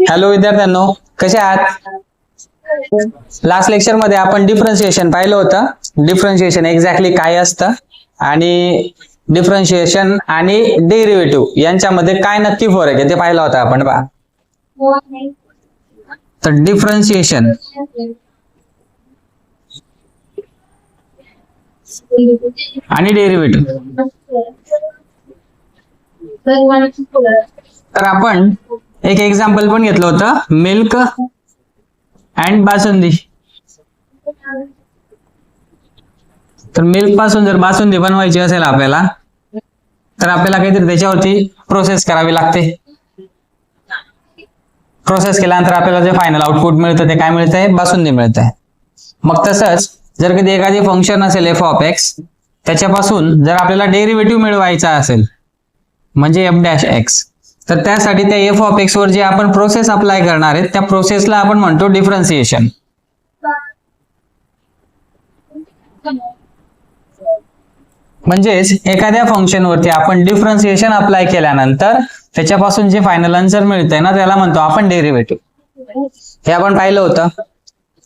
Hello विद्यार्थ्यांनो, कसे आहात? लास्ट लेक्चर मध्ये आपण डिफरन्शिएशन पाहिलं होतं. डिफरन्शिएशन एक्झॅक्टली काय असतं आणि डिफरन्शिएशन आणि डेरिव्हेटिव्ह यांच्यामध्ये काय नक्की फरक आहे ते पाहिलं होतं आपण. पहा, तर डिफरन्शिएशन आणि डेरिव्हेटिव्ह, तर आपण एक एक्झाम्पल पण घेतलं होतं, मिल्क अँड बासुंदी. तर मिल्क पासून जर बासुंदी बनवायची असेल आपल्याला, तर आपल्याला काहीतरी त्याच्यावरती प्रोसेस करावी लागते. प्रोसेस केल्यानंतर आपल्याला जे फायनल आउटपुट मिळतं ते काय मिळतंय? बासुंदी मिळतंय. मग तसंच जर कधी एखादी फंक्शन असेल एफ ऑफ एक्स, त्याच्यापासून जर आपल्याला डेरिव्हेटिव्ह मिळवायचा असेल म्हणजे एफ डॅश एक्स, तर त्यासाठी त्या एफ ऑफ एक्स वर जे आपण प्रोसेस अप्लाय करणार आहेत त्या प्रोसेसला आपण म्हणतो डिफरन्शिएशन. म्हणजेच एखाद्या फंक्शन वरती आपण डिफरन्शिएशन अप्लाय केल्यानंतर त्याच्यापासून जे फायनल आन्सर मिळतंय ना त्याला म्हणतो आपण डेरिव्हेटिव्ह. हे आपण पाहिलं होतं.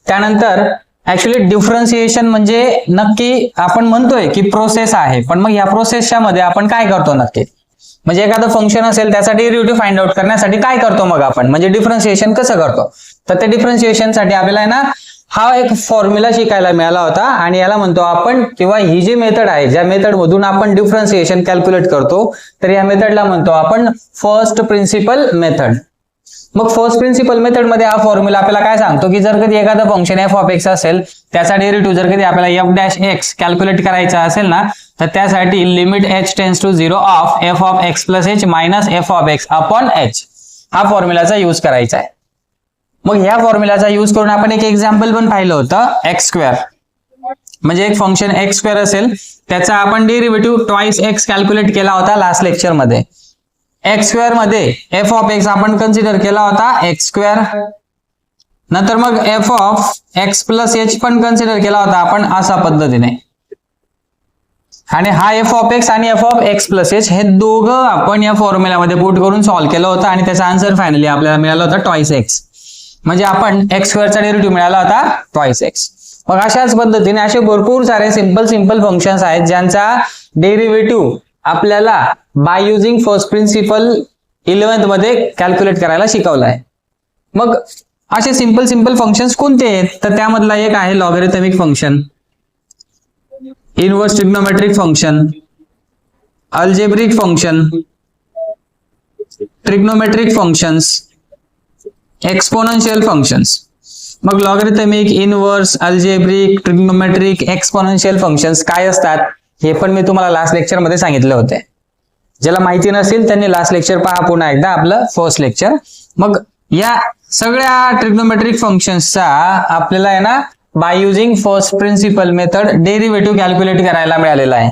त्यानंतर ऍक्च्युली डिफरन्शिएशन म्हणजे नक्की आपण म्हणतोय की प्रोसेस आहे, पण मग या प्रोसेसच्या मध्ये आपण काय करतो नक्की? म्हणजे एखादं फंक्शन असेल त्याचा डेरिव्हेटिव्ह फाइंड आउट करण्यासाठी काय करतो मग आपण, म्हणजे डिफरन्शिएशन कसं करतो? तर त्या डिफरन्शिएशन साठी आपल्याला ना हा एक फॉर्म्युला शिकायला मिळाला होता आणि याला म्हणतो आपण, किंवा ही जी मेथड आहे ज्या मेथड मधून आपण डिफरन्शिएशन कॅल्क्युलेट करतो, तर या मेथडला म्हणतो आपण फर्स्ट प्रिन्सिपल मेथड. मग फर्स्ट प्रिन्सिपल मेथड मध्ये हा फॉर्म्युला आपल्याला काय सांगतो की जर कधी एखादं फंक्शन एफ ऑफ एक्स असेल, त्याचा डेरिव्हेटिव्ह जर कधी आपल्याला एफ डॅश एक्स कॅल्क्युलेट करायचा असेल ना, तर त्यासाठी limit h tends to 0 of f of x plus h minus f of x upon h, हा फॉर्म्युलाचा यूज करायचा आहे. मग ह्या फॉर्म्युलाचा यूज करून आपण एक एक्झाम्पल पण पाहिलं होतं, एक्स स्क्वेअर. म्हणजे एक फंक्शन एक्स स्क्वेअर असेल त्याचा आपण डेरिव्हेटिव्ह ट्वाइस एक्स कॅल्क्युलेट केला होता लास्ट लेक्चर मध्ये. एक्स स्क्वेअर मध्ये एफ ऑफ एक्स आपण कन्सिडर केला होता एक्स स्क्वेअर. नंतर मग F of x plus H पण कन्सिडर केला होता आपण अशा पद्धतीने. आणि हा एफ ऑफ एक्स आणि F of x plus H हे दोघं आपण या फॉर्म्युलामध्ये पुट करून सॉल्व्ह केलं होतं आणि त्याचा आन्सर फायनली आपल्याला मिळाला होता ट्वाइस एक्स. म्हणजे आपण एक्स स्क्वेअरचा डेरिव्हेटिव्ह मिळाला होता ट्वाइस एक्स. मग अशाच पद्धतीने असे भरपूर सारे सिंपल फंक्शन्स आहेत ज्यांचा डेरिव्हेटिव्ह आपल्याला bye using first principal 11th मध्ये कॅल्क्युलेट करायला शिकवलाय. मग असे सिंपल फंक्शन्स कोणते आहेत? तर त्यामधला एक आहे logarithmic function, inverse trigonometric function, algebraic function, trigonometric functions, exponential functions. मग logarithmic, inverse, algebraic, trigonometric, exponential functions काय असतात हे पण मी तुम्हाला लास्ट लेक्चर मध्ये सांगितले होते. ज्याला माहिती नसेल त्यांनी लास्ट लेक्चर पहा पुन्हा एकदा, आपलं फर्स्ट लेक्चर. मग या सगळ्या ट्रिग्नोमेट्रिक फंक्शन्सचा आपल्याला आहे ना by using first principle method derivative calculate करायला मिळालेला आहे.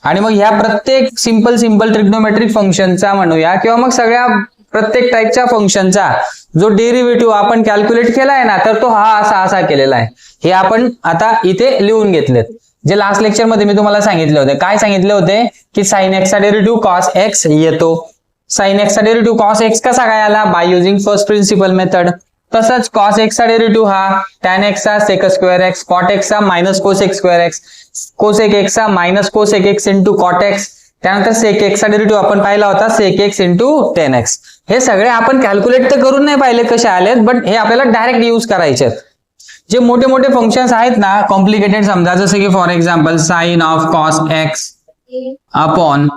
आणि मग ह्या प्रत्येक सिंपल ट्रिग्नोमेट्रिक फंक्शनचा म्हणूया किंवा मग सगळ्या प्रत्येक टाईपच्या फंक्शनचा जो डेरिव्हेटिव्ह आपण कॅल्क्युलेट केलाय ना, तर तो हा असा केलेला आहे. हे आपण आता इथे लिहून घेतलेत. जे लास्ट लेक्चर मध्ये मी तुम्हाला सांगितले होते, काय सांगितले होते की साइन एक्सचा डेरिव्हेटिव्ह कॉस एक्स येतो. साइन एक्सचा डेरिव्हेटिव्ह कॉस एक्स कसा काय आला? By using first principle method. तसंच कॉस एक्सचा डेरिव्हेटिव्ह हा टॅन एक्सचा सेक स्क्वेअर एक्स, कॉट एक्सचा minus cosec square x, cosec एक्सचा minus cosec x into cot x. त्यानंतर सेक एक्सचा डेरिव्हेटिव्ह आपण पाहिला होता sec x into tan x. हे सगळे आपण कॅल्क्युलेट तर करून नाही पाहिले कसे आलेत, बट हे आपल्याला डायरेक्ट यूज करायचे. जे मोठे फंक्शन्स आहेत ना कॉम्प्लिकेटेड, समजा जसं की for example sine of cos x upon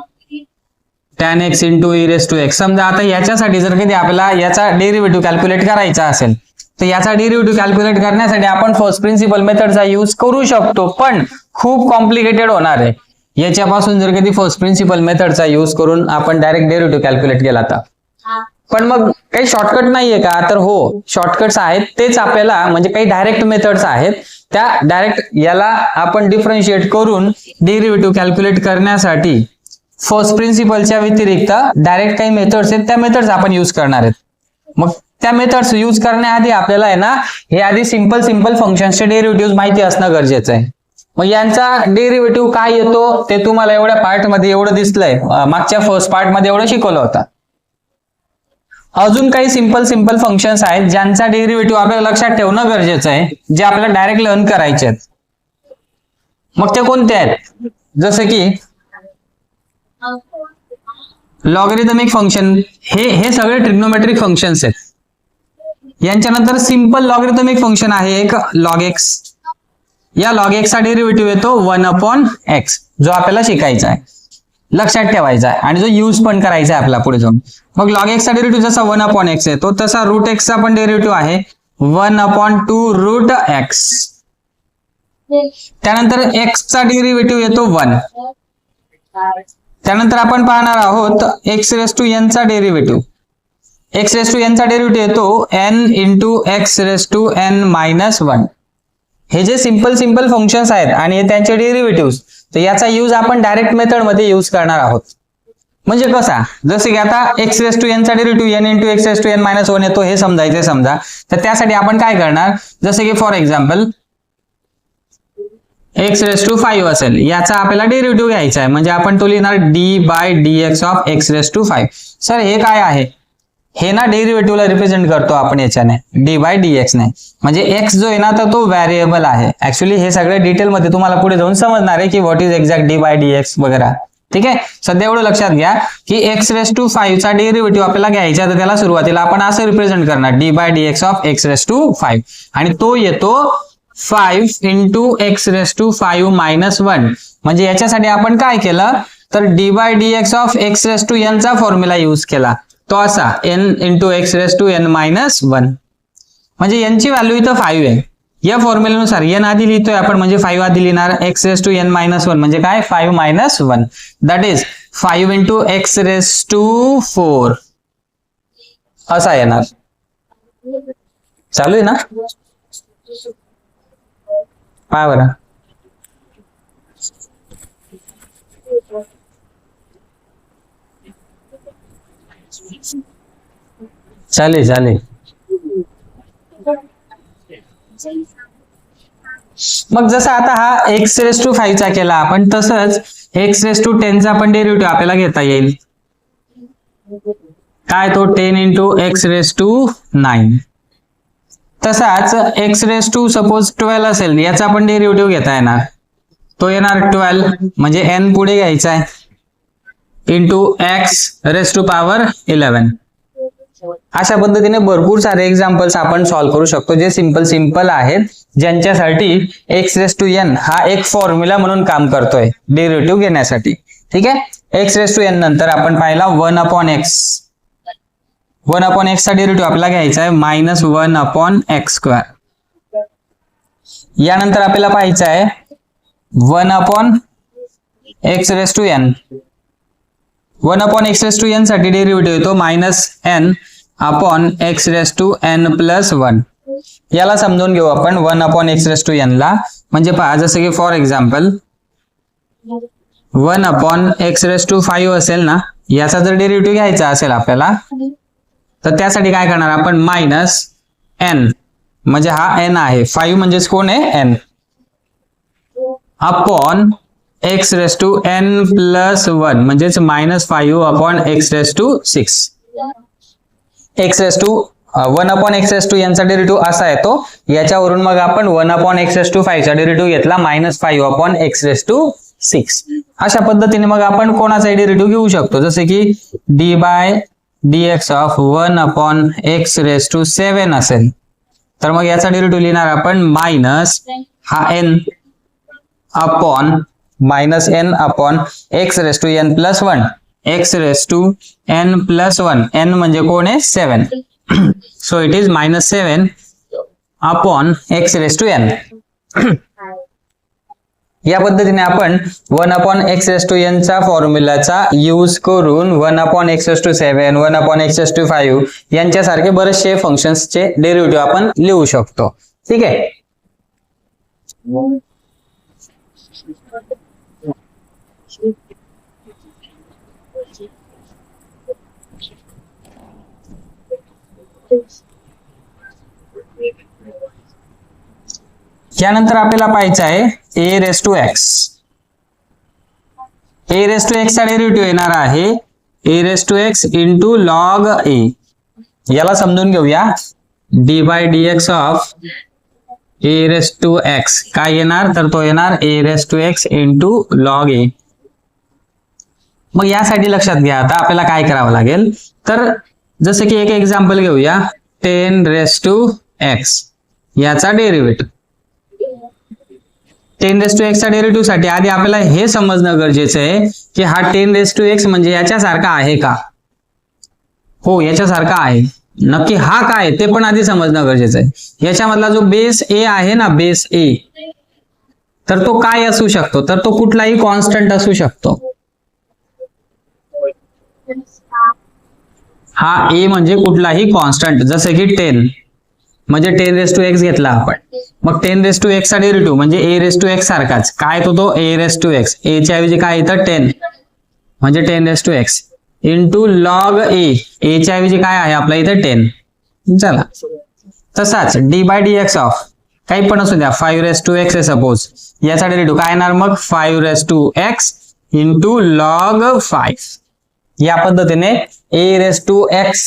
tan x into e raise to x. समजा आता याच्यासाठी जर कधी आपल्याला याचा डेरिव्हेटिव्ह कॅल्क्युलेट करायचा असेल, तर याचा डेरिव्हेटिव्ह कॅल्क्युलेट करण्यासाठी आपण फर्स्ट प्रिन्सिपल मेथडचा यूज करू शकतो, पण खूप कॉम्प्लिकेटेड होणार आहे. याच्यापासून जर कधी फर्स्ट प्रिन्सिपल मेथडचा यूज करून आपण डायरेक्ट डेरिव्हेटिव्ह कॅल्क्युलेट केला तर. पण मग काही शॉर्टकट नाहीये का? तर हो, शॉर्टकट्स आहेत. तेच आपल्याला म्हणजे काही डायरेक्ट मेथड्स आहेत, त्या डायरेक्ट याला आपण डिफरन्शिएट करून डेरिव्हेटिव्ह कॅल्क्युलेट करण्यासाठी फर्स्ट प्रिन्सिपलच्या व्यतिरिक्त डायरेक्ट काही मेथड्स आहेत, त्या मेथड्स आपण यूज करणार आहेत. मग त्या मेथड्स यूज करण्याआधी आपल्याला आहे ना हे आधी सिंपल फंक्शन्सचे डेरिव्हेटिव्ह माहिती असणं गरजेचं आहे. मग यांचा डेरिव्हेटिव्ह काय येतो ते तुम्हाला एवढ्या पार्ट मध्ये एवढं दिसलंय, मागच्या फर्स्ट पार्ट मध्ये एवढं शिकवलं होतं. अजून काही सिंपल फंक्शन्स आहेत ज्यांचा डेरिव्हेटिव्ह आपल्याला लक्षात ठेवणं गरजेचं आहे, जे आपल्याला डायरेक्ट लर्न करायचे आहेत. मग ते कोणते आहेत? जसं की लॉगरिथमिक फंक्शन, हे सगळे ट्रिग्नोमेट्रिक फंक्शन्स आहेत. यांच्यानंतर सिंपल लॉगरिथमिक फंक्शन आहे एक लॉग एक्स. या लॉग एक्सचा डेरिव्हेटिव्ह येतो 1/x, जो आपल्याला शिकायचा आहे, लक्षात ठेवायचा आहे आणि जो यूज पण करायचा आहे आपल्याला पुढे जाऊन. मग लॉग एक्सचा डेरिव्हेटिव्ह जसा 1/x येतो तसा रूट एक्सचा पण डेरिव्हेटिव्ह आहे 1/2 रूट एक्स. त्यानंतर एक्सचा डेरिव्हेटिव्ह येतो 1. त्यानंतर आपण पाहणार आहोत एक्स रेस टू एन चा derivative. X raise to n चा डेरिव्हेटिव्ह येतो n into x raise to n minus 1. हे जे सिंपल फंक्शन्स आहेत आणि त्यांचे डेरिव्हेटिव्ह, तर याचा यूज आपण डायरेक्ट मेथड मध्ये यूज करणार आहोत. म्हणजे कसा? जसे की आता एक्स रेस टू एन चा derivative n into x raise to n minus 1 येतो, हे समजायचे समजा. तर त्यासाठी आपण काय करणार, जसे की for example x raise to 5 असेल, याचा आपल्याला डेरिव्हेटिव्ह घ्यायचा आहे. म्हणजे आपण तो लिहिणार d/dx of x raise to 5. Sir हे काय आहे? हे ना डेरिव्हेटिव्हला रिप्रेझेंट करतो आपण याच्याने, d/dx ने. म्हणजे x जो आहे ना, तर तो व्हेरिएबल आहे. ऍक्च्युली हे सगळे डिटेलमध्ये तुम्हाला पुढे जाऊन समजणार आहे की व्हॉट इज एक्झॅक्ट d/dx वगैरे. ठीक आहे, सध्या एवढं लक्षात घ्या की एक्स रेस टू 5 चा डेरिव्हेटिव्ह आपल्याला घ्यायचा, तर त्याला सुरुवातीला आपण असं रिप्रेझेंट करणार d/dx of x raise to 5, आणि तो येतो 5 into x raise to 5 minus 1. म्हणजे याच्यासाठी आपण काय केलं, तर d/dx of x raise to n चा फॉर्म्युला यूज केला, तो असा n into x raise to n minus 1. म्हणजे n ची व्हॅल्यू इथं 5 आहे. या फॉर्म्युल्यानुसार n आधी लिहितोय आपण, म्हणजे 5 आधी लिहिणार, x raise to n minus 1 म्हणजे काय, 5 minus 1, that is 5 into x raise to 4 असा येणार. चालू आहे ना? पहा बरं. चालेल. मग जसं आता हा एक्स रेस टू 5 चा केला आपण, तसंच एक्स रेस टू 10 चा पण डेरिव्हेटिव्ह आपल्याला घेता येईल. काय तो 10 इंटू एक्स रेस टू 9. तसाच एक्स रेस टू सपोज 12 असेल, याचा पण डेरिव्हेटिव्ह घेता येणार, तो येणार 12, म्हणजे n पुढे घ्यायचा आहे, into x raise to power 11. अशा पद्धतीने भरपूर सारे एक्झाम्पल्स आपण सॉल्व्ह करू शकतो, जे सिंपल आहेत, ज्यांच्यासाठी एक्स रेस टू n हा एक फॉर्म्युला म्हणून काम करतोय डेरिव्हेटिव्ह घेण्यासाठी. ठीक आहे, एक्स रेस टू n नंतर आपण पाहिला 1/x. 1/x चा डेरिव्हेटिव्ह आपल्याला घ्यायचा आहे मायनस 1/x². यानंतर आपल्याला पाहायचं आहे 1/x raise to n. 1/x raise to n साठी डेरिव्हेटिव्ह येतो minus n upon x raise to n plus 1. याला समजून घेऊ आपण 1/x रेस टू n ला. म्हणजे पहा, जसं की for example 1/x raise to 5 असेल ना, याचा जर डेरिव्हेटिव्ह घ्यायचा असेल आपल्याला, तर त्यासाठी काय करणार आपण, मायनस n, म्हणजे हा n आहे, 5 म्हणजेच कोण आहे, n, upon x raise to n plus 1 म्हणजेच minus 5 upon x raise to 6. X raise to 1/x raise to n चा डेरिव्हेटिव्ह असा येतो. याच्यावरून मग आपण 1/x रेस टू 5 चा डेरिव्हेटिव्ह घेतला minus 5 upon x raise to 6. अशा पद्धतीने मग आपण कोणाचा डेरिव्हेटिव्ह घेऊ शकतो, जसे की d/dx of 1/x raise to 7 असेल, तर मग याचा डेरिव्हेटिव्ह लिहिणार आपण मायनस हा n upon minus n upon x raise to n plus 1, x raise to n plus 1, n म्हणजे कोण आहे, 7. So it is minus 7 upon x raise to n. या पद्धतीने आपण 1/x रेस टू n चा फॉर्म्युलाचा यूज करून 1/x raise to 7, 1/x raise to 5 यांच्यासारखे बरेचसे फंक्शन्सचे डेरिव्हेटिव्ह आपण लिहू शकतो. ठीक आहे. यानंतर आपल्याला पाहायचं आहे a raise to x. a raise to x चा डेरिव्हेटिव्ह येणार आहे a raise to x into log a. याला समजून घेऊया. D by d x of a raise to x काय येणार, तर तो येणार a raise to x into log a. मग यासाठी लक्षात घ्या आता आपल्याला काय करावं लागेल, तर जसं की एक एक्झाम्पल घेऊया. 10 रेस टू एक्स याचा डेरिव्हेटिव्ह. 10 रेस टू एक्स चा डेरिव्हेटिव्ह साठी आधी आपल्याला हे समजणं गरजेचं आहे की हा 10 रेस टू एक्स म्हणजे याच्यासारखा आहे का. हो, याच्यासारखा आहे. नक्की हा काय ते पण आधी समजणं गरजेचं आहे. याच्यामधला जो बेस ए आहे ना, बेस ए, तर तो काय असू शकतो, तर तो कुठलाही कॉन्स्टंट असू शकतो. हा ए म्हणजे कुठलाही कॉन्स्टंट, जसं की 10 म्हणजे 10 रेस टू एक्स घेतला आपण. मग 10 रेस टू एक्स चा डेरिव्हेटिव्ह म्हणजे ए रेस टू एक्स सारखाच काय तो a raise to x. A च्या ऐवजी काय येतं 10 म्हणजे 10 raise to x into log a. A च्या ऐवजी काय आहे आपल्या इथे 10. चला तसाच d by d x of काही पण असू द्या 5 रेस टू एक्स आहे सपोज. याचा डेरिव्हेटिव्ह काय येणार मग 5 raise to x into log 5. या पद्धतीने ए रेस टू एक्स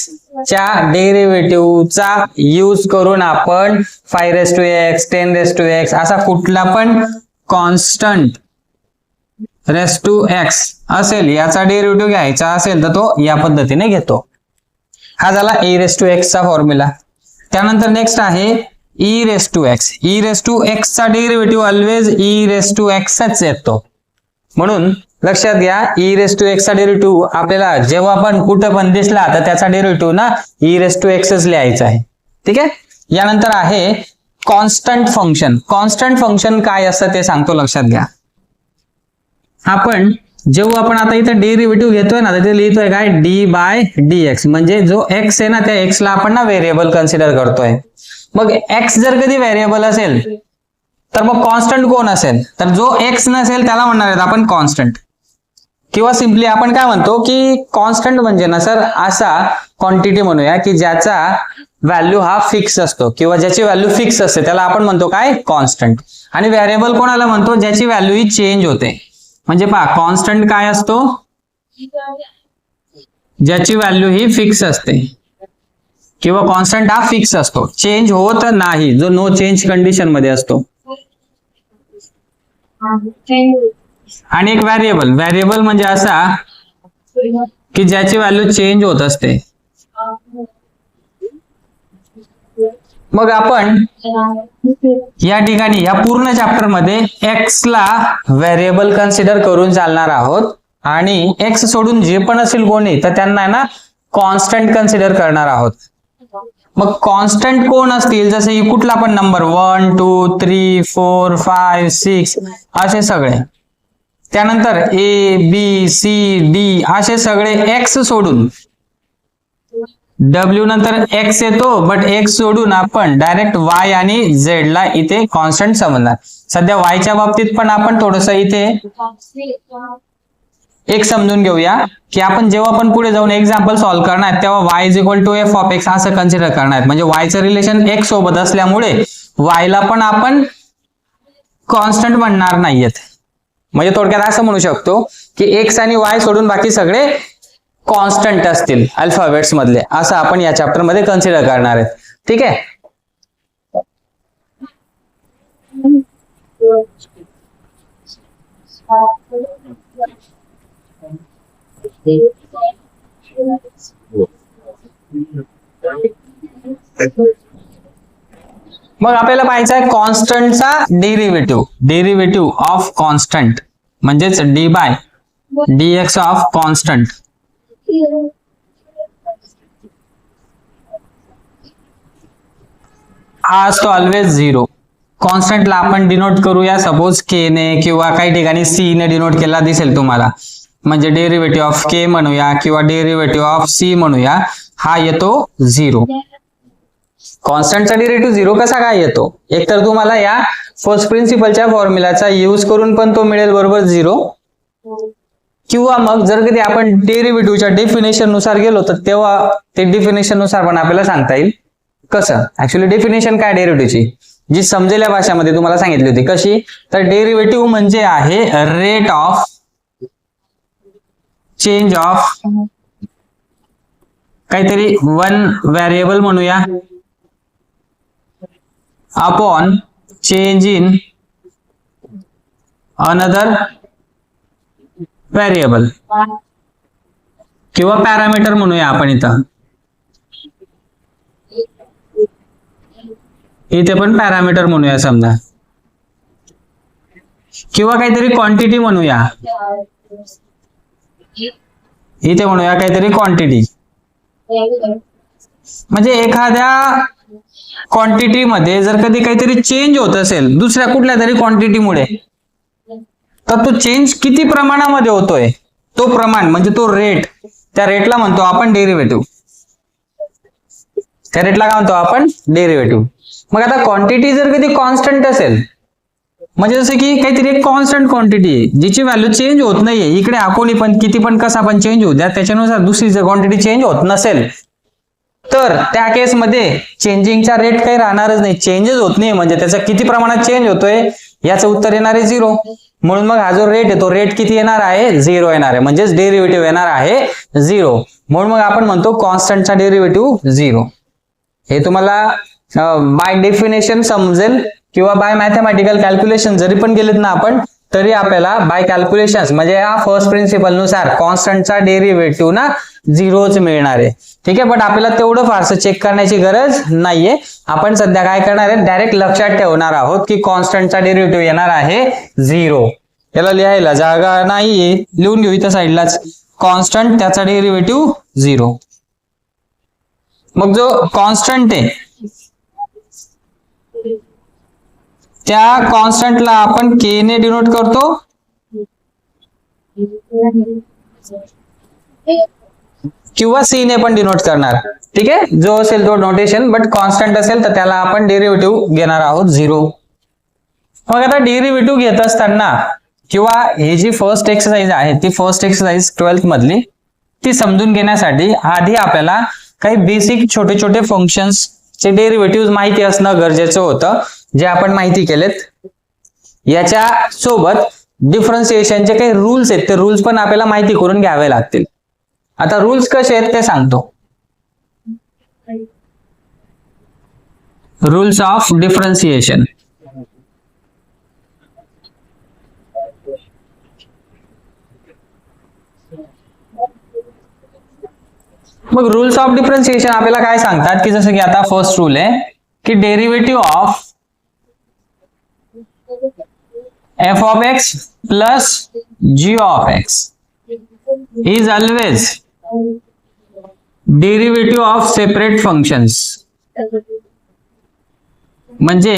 च्या डेरिव्हेटिव्हचा यूज करून आपण 5 raise to x 10 raise to x असा कुठला पण कॉन्स्टंट रेस टू एक्स असेल याचा डेरिव्हेटिव्ह घ्यायचा असेल तर तो या पद्धतीने घेतो. हा झाला ए रेस टू एक्स चा फॉर्म्युला. त्यानंतर नेक्स्ट आहे e raise to x. E raise to x चा derivative always e raise to एक्सच येतो. म्हणून लक्षात घ्या ई रेस टू एक्स चा डेरिव्हेटिव्ह आपल्याला जेव्हा पण कुठं पण दिसला तर त्याचा डेरिव्हेटिव्ह ना ई रेस टू एक्सच लिहायचा आहे. ठीक आहे. यानंतर आहे कॉन्स्टंट फंक्शन. कॉन्स्टंट फंक्शन काय असतं ते सांगतो, लक्षात घ्या. आपण जेव्हा आपण आता इथे डेरिव्हेटिव्ह घेतोय ना तर ते लिहितोय काय डी बाय डी एक्स म्हणजे जो एक्स आहे ना त्या एक्सला आपण ना व्हेरिएबल कन्सिडर करतोय. मग एक्स जर कधी व्हेरिएबल असेल तर मग कॉन्स्टंट कोण असेल, तर जो एक्स नसेल त्याला म्हणणार आहेत आपण कॉन्स्टंट. किंवा सिम्पली आपण काय म्हणतो की कॉन्स्टंट म्हणजे ना सर असा क्वांटिटी म्हणूया की ज्याचा व्हॅल्यू हा फिक्स असतो किंवा ज्याची व्हॅल्यू फिक्स असते त्याला आपण म्हणतो काय कॉन्स्टंट. आणि व्हेरिएबल कोणाला म्हणतो, ज्याची व्हॅल्यू ही चेंज होते. म्हणजे पहा कॉन्स्टंट काय असतो, ज्याची व्हॅल्यू ही फिक्स असते किंवा कॉन्स्टंट हा फिक्स असतो, चेंज होत नाही, जो नो चेंज कंडिशन मध्ये असतो. आणि एक व्हेरिएबल. व्हेरिएबल म्हणजे असा की ज्याची व्हॅल्यू चेंज होत असते. मग आपण या ठिकाणी या पूर्ण चॅप्टर मध्ये एक्स ला व्हेरिएबल कन्सिडर करून चालणार आहोत आणि एक्स सोडून जे पण असेल कोणी तर त्यांना ना कॉन्स्टंट कन्सिडर करणार आहोत. मग कॉन्स्टंट कोण असतील, जसे की कुठला पण नंबर 1 2 3 4 5 6 असे सगळे. त्यानंतर ए बी सी डी असे सगळे एक्स सोडून, डब्ल्यू नंतर एक्स येतो बट एक्स सोडून आपण डायरेक्ट वाय आणि झेड ला इथे कॉन्स्टंट समजणार. सध्या वायच्या बाबतीत पण आपण थोडस इथे एक समजून घेऊया की आपण जेव्हा पण पुढे जाऊन एक्झाम्पल सॉल्व्ह करणार तेव्हा y is equal to f of x असं कन्सिडर करणार. म्हणजे वायचं रिलेशन एक्स सोबत असल्यामुळे वायला पण आपण कॉन्स्टंट म्हणणार नाहीयेत. म्हणजे थोडक्यात असं म्हणू शकतो की एक्स आणि वाय सोडून बाकी सगळे कॉन्स्टंट असतील अल्फाबेट्स मधले, असं आपण या चॅप्टर मध्ये कन्सिडर करणार आहेत. ठीक आहे. मग आपल्याला पाहायचं आहे कॉन्स्टंटचा डेरिव्हेटिव्ह. डेरिव्हेटिव्ह ऑफ कॉन्स्टंट म्हणजेच d by d x of constant. हा असतो ऑलवेज 0. कॉन्स्टंटला आपण डिनोट करूया सपोज के ने किंवा काही ठिकाणी सी ने डिनोट केला दिसेल तुम्हाला. म्हणजे डेरिव्हेटिव्ह ऑफ के म्हणूया किंवा डेरिव्हेटिव्ह ऑफ सी म्हणूया, हा येतो 0. कॉन्स्टंटचा डेरिव्हेटिव्ह 0 कसा काय येतो, एकतर तुम्हाला या फर्स्ट प्रिन्सिपलच्या फॉर्म्युलाचा यूज करून पण तो मिळेल बरोबर 0, किंवा मग जर कधी आपण डेरिव्हेटिव्हच्या डेफिनेशन नुसार गेलो तर तेव्हा ते डेफिनेशन नुसार पण आपल्याला सांगता येईल. कसं, ऍक्च्युअली डेफिनेशन काय डेरिव्हेटिव्हची जी समजेल्या भाषेमध्ये तुम्हाला सांगितली होती. कशी, तर डेरिव्हेटिव्ह म्हणजे आहे रेट ऑफ चेंज ऑफ काहीतरी वन व्हेरिएबल म्हणूया upon change in another variable किंवा पॅरामीटर म्हणूया आपण इथे पण पॅरामीटर म्हणूया समजा, किंवा काहीतरी क्वांटिटी म्हणूया, इथे म्हणूया काहीतरी क्वांटिटी. म्हणजे एखाद्या क्वांटिटी मध्ये जर कधी काहीतरी चेंज होत असेल दुसऱ्या कुठल्या तरी क्वांटिटीमुळे, तर तो चेंज किती प्रमाणामध्ये होतोय तो प्रमाण म्हणजे तो रेट, त्या रेटला म्हणतो आपण डेरिव्हेटिव्ह. त्या रेटला काय म्हणतो आपण डेरिव्हेटिव्ह. मग आता क्वांटिटी जर कधी कॉन्स्टंट असेल, म्हणजे जसं की काहीतरी एक कॉन्स्टंट क्वांटिटी आहे जिची व्हॅल्यू चेंज होत नाहीये, इकडे कोणी पण किती पण कसा पण चेंज होऊ द्या, त्याच्यानुसार दुसरी जर क्वांटिटी चेंज होत नसेल तर त्या केसमध्ये चेंजिंगचा रेट काही राहणारच नाही. चेंजेस होत नाही म्हणजे त्याचा किती प्रमाणात चेंज होतोय याचं उत्तर येणार आहे 0. म्हणून मग हा जो रेट आहे तो रेट किती येणार आहे 0 येणार आहे, म्हणजेच डेरिव्हेटिव्ह येणार आहे 0. म्हणून मग आपण म्हणतो कॉन्स्टंटचा डेरिव्हेटिव्ह 0. हे तुम्हाला बाय डेफिनेशन समजेल किंवा बाय मॅथमॅटिकल कॅल्क्युलेशन जरी पण गेलेत ना आपण, तरी आपल्याला बाय कॅल्क्युलेशन म्हणजे या फर्स्ट प्रिन्सिपल नुसार कॉन्स्टंटचा डेरिव्हेटिव्ह ना 0च मिळणार आहे. ठीक आहे, बट आपल्याला तेवढं फारसं चेक करण्याची गरज नाहीये. आपण सध्या काय करणार आहे, डायरेक्ट लक्षात ठेवणार आहोत की कॉन्स्टंटचा डेरिव्हेटिव्ह येणार आहे 0. याला लिहायला जागा नाहीये, लिहून घेऊ इथं साईडलाच, कॉन्स्टंट त्याचा डेरिव्हेटिव्ह 0. मग जो कॉन्स्टंट आहे त्या कॉन्स्टंटला आपण के ने डिनोट करतो किंवा सी ने पण डिनोट करणार. ठीक आहे, जो असेल तो नोटेशन, बट कॉन्स्टंट असेल तर त्याला आपण डेरिव्हेटिव्ह घेणार आहोत 0. मग आता डेरिव्हेटिव्ह घेत असताना किंवा ही जी फर्स्ट एक्सरसाइज आहे ती फर्स्ट एक्सरसाइज 12th मधली ती समजून घेण्यासाठी आधी आपल्याला काही बेसिक छोटे छोटे फंक्शन्स चे डेरिव्हेटिव्ह माहिती असणं गरजेचं होतं, जे आपण माहिती केलेत. याच्या सोबत डिफरन्सिएशनचे काही रूल्स आहेत, ते रूल्स पण आपल्याला माहिती करून घ्यावे लागतील. आता रूल्स कसे आहेत ते सांगतो. Rules of differentiation. मग रूल्स ऑफ डिफरन्सिएशन आपल्याला काय सांगतात की जसं की आता फर्स्ट रूल आहे की derivative of f of x plus g of x is always derivative of separate functions. म्हणजे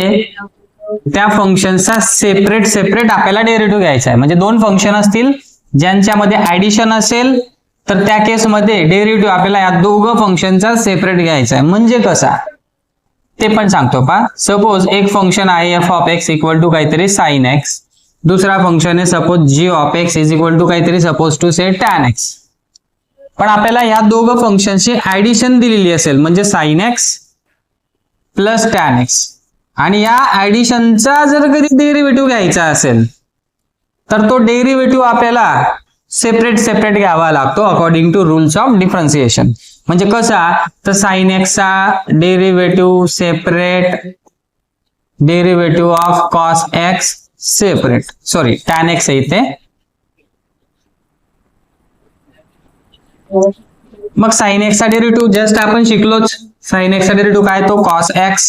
त्या फंक्शनचा सेपरेट आपल्याला डेरिव्हेटिव्ह घ्यायचा आहे. म्हणजे दोन फंक्शन असतील ज्यांच्यामध्ये ऍडिशन असेल तर त्या केसमध्ये डेरिव्हेटिव्ह आपल्याला या दोघं फंक्शनचा सेपरेट घ्यायचा आहे. म्हणजे कसा ते पण सांगतो पहा. सपोज एक फंक्शन आहे f of x equal to काहीतरी sin x, दुसरा फंक्शन आहे suppose g of x is equal to काहीतरी suppose to say tan x. पण आपल्याला या दोघं फंक्शनची ऍडिशन दिलेली असेल म्हणजे sin x plus tan x, आणि या ऍडिशनचा जर कधी डेरिव्हेटिव्ह घ्यायचा असेल तर तो डेरिव्हेटिव्ह आपल्याला सेपरेट घ्यावा लागतो according to rules of differentiation. म्हणजे कसा तर sin x चा derivative separate, derivative of cos x separate, sorry tan x आहे इथे. मग sin x चा डेरिव्हेटिव्ह जस्ट आपण शिकलोच. sin x चा डेरिव्हेटिव्ह काय तो cos x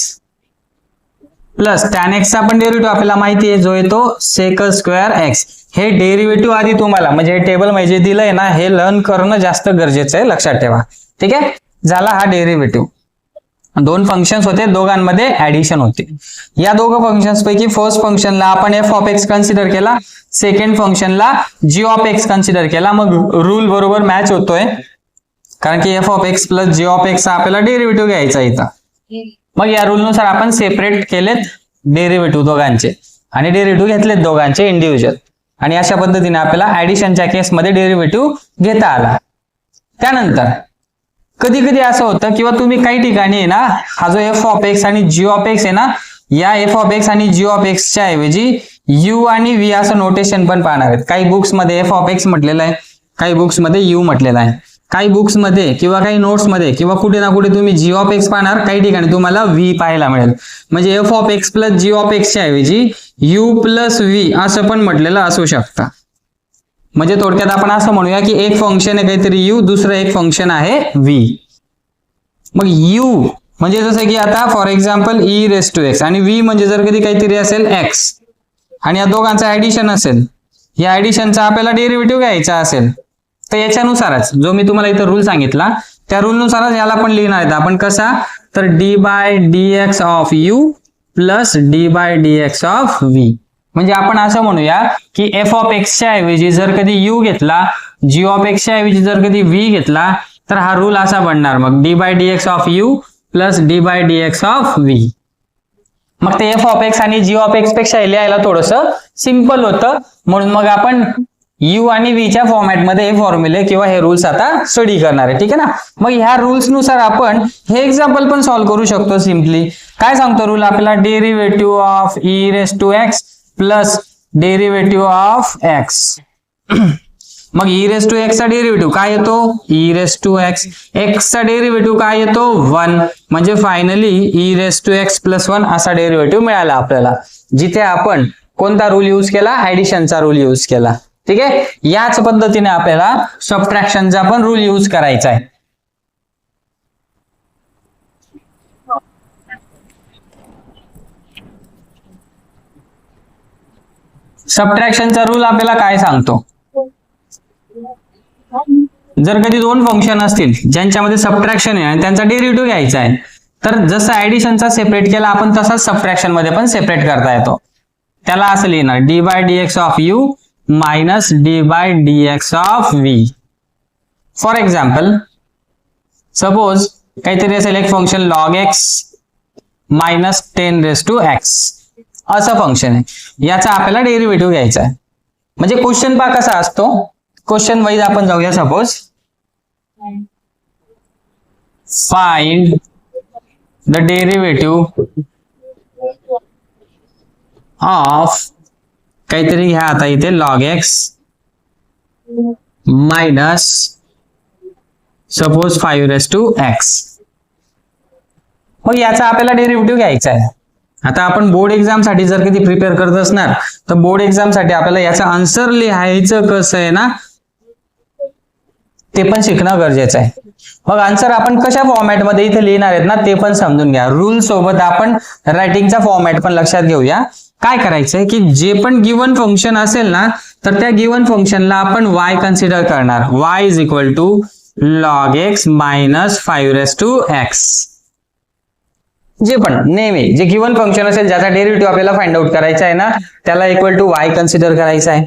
plus tan x चा पण डेरिव्हेटिव्ह आपल्याला माहिती आहे जो आहे तो sec स्क्वेअर x. हे डेरिव्हेटिव्ह आधी तुम्हाला म्हणजे हे टेबल म्हणजे दिलंय ना हे लर्न करणं जास्त गरजेचं आहे, लक्षात ठेवा. ठीक आहे, झाला हा डेरिव्हेटिव्ह. दोन फंक्शन्स होते, दोघांमध्ये ऍडिशन होते. या दोघं फंक्शन्स पैकी फर्स्ट फंक्शनला आपण f ऑफ x कन्सिडर केला, सेकंड फंक्शनला g ऑफ x कन्सिडर केला. मग रूल बरोबर मॅच होतोय कारण की f of x plus g of x आपल्याला डेरिव्हेटिव्ह घ्यायचा इथं. मग या रूल नुसार आपण सेपरेट केलेत डेरिव्हेटिव्ह दोघांचे आणि डेरिव्हेटिव्ह घेतलेत दोघांचे इंडिव्हिज्युअल, आणि अशा पद्धतीने आपल्याला ऍडिशनच्या केसमध्ये डेरिव्हेटिव्ह घेता आला. त्यानंतर कधी कधी असं होतं किंवा तुम्ही काही ठिकाणी आहे ना हा जो f ऑफ x आणि g ऑफ x आहे ना, या f ऑफ x आणि g ऑफ x च्या ऐवजी u आणि v असं नोटेशन पण पाहणार आहेत. काही बुक्स मध्ये f ऑफ x म्हटलेलं आहे, काही बुक्स मध्ये u म्हटलेलं आहे. काही बुक्स मध्ये किंवा काही नोट्स मध्ये किंवा कुठे ना कुठे तुम्ही जी ऑफ एक्स पाहणार, काही ठिकाणी तुम्हाला व्ही पाहायला मिळेल. म्हणजे f of x plus g of एक्सच्या ऐवजी यू प्लस व्ही असं पण म्हटलेलं असू शकतं. म्हणजे थोडक्यात आपण असं म्हणूया की एक फंक्शन आहे काहीतरी यू, दुसरं एक फंक्शन आहे व्ही. मग यू म्हणजे जसं की आता for example e raise to x आणि व्ही म्हणजे जर कधी काहीतरी असेल एक्स आणि या दोघांचं ऍडिशन असेल, या ऍडिशनचा आपल्याला डेरिव्हेटिव्ह घ्यायचा असेल तर याच्यानुसारच जो मी तुम्हाला इथं रूल सांगितला त्या रूल नुसारच याला पण लिहिणार आहेत आपण. कसा? तर d by d x of u plus d by d x of v. म्हणजे आपण असं म्हणूया की एफ ऑफ एक्सच्या ऐवजी जर कधी यू घेतला, जी ऑफ एक्सच्या ऐवजी जर कधी व्ही घेतला तर हा रूल असा बनणार मग d by d x of u plus d by d x of v. मग ते एफ ऑफ एक्स आणि जी ऑफ एक्स पेक्षा लिहायला थोडंसं सिंपल होतं, म्हणून मग आपण यू आणि व्हीच्या फॉर्मॅटमध्ये हे फॉर्म्युले किंवा हे रूल्स आता स्टडी करणार आहे. ठीक आहे ना. मग ह्या रूल्स नुसार आपण हे एक्झाम्पल पण सॉल्व्ह करू शकतो. सिम्पली काय सांगतो रूल आपल्याला? Derivative of e raise to x plus derivative of x. मग ई रेस टू एक्स चा डेरिव्हेटिव्ह काय येतो? E raise to x. X चा डेरिव्हेटिव्ह काय येतो? 1. म्हणजे finally e raise to x plus 1 असा डेरिव्हेटिव्ह मिळाला आपल्याला, जिथे आपण कोणता रूल यूज केला? ऍडिशनचा रूल यूज केला. ठीक आहे. याच पद्धतीने आपल्याला सबट्रॅक्शनचा पण रूल यूज करायचा आहे. सबट्रॅक्शनचा रूल आपल्याला काय सांगतो? जर कधी दोन फंक्शन असतील ज्यांच्यामध्ये सबट्रॅक्शन आहे आणि त्यांचा डेरिव्हेटिव्ह घ्यायचा आहे तर जसं ऍडिशनचा सेपरेट केला आपण तसाच सबट्रॅक्शन मध्ये पण सेपरेट करता येतो. त्याला असं लिहिणार d by d x of u minus d by d x of v. For example suppose काहीतरी असेल एक function log x minus 10 raise to x असं फंक्शन आहे, याचा आपल्याला डेरिव्हेटिव्ह घ्यायचा आहे. म्हणजे क्वेश्चन पहा कसा असतो. क्वेश्चन वाईज आपण जाऊया. Suppose find the derivative of काहीतरी घ्या आता इथे log x minus suppose 5 raise to x. मग याचा आपल्याला डेरिव्हेटिव्ह घ्यायचा आहे. आता आपण बोर्ड एक्झाम साठी जर कधी प्रिपेअर करत असणार तर बोर्ड एक्झाम साठी आपल्याला याचा आन्सर लिहायचं कसं आहे ना ते पण शिकणं गरजेचं आहे. मग आन्सर आपण कशा फॉर्मॅटमध्ये इथे लिहिणार आहेत ना ते पण समजून घ्या. रूल सोबत आपण रायटिंगचा फॉर्मॅट पण लक्षात घेऊया. काय करायचंय की जे पण गिवन फंक्शन असेल ना तर त्या गिवन फंक्शनला आपण y कन्सिडर करणार. y is equal to log x minus 5 raise to x. जे पण नेहमी जे गिवन फंक्शन असेल ज्याचा डेरिव्हेटिव्ह आपल्याला फाइंड आउट करायचा आहे ना त्याला इक्वल टू y कन्सिडर करायचा आहे.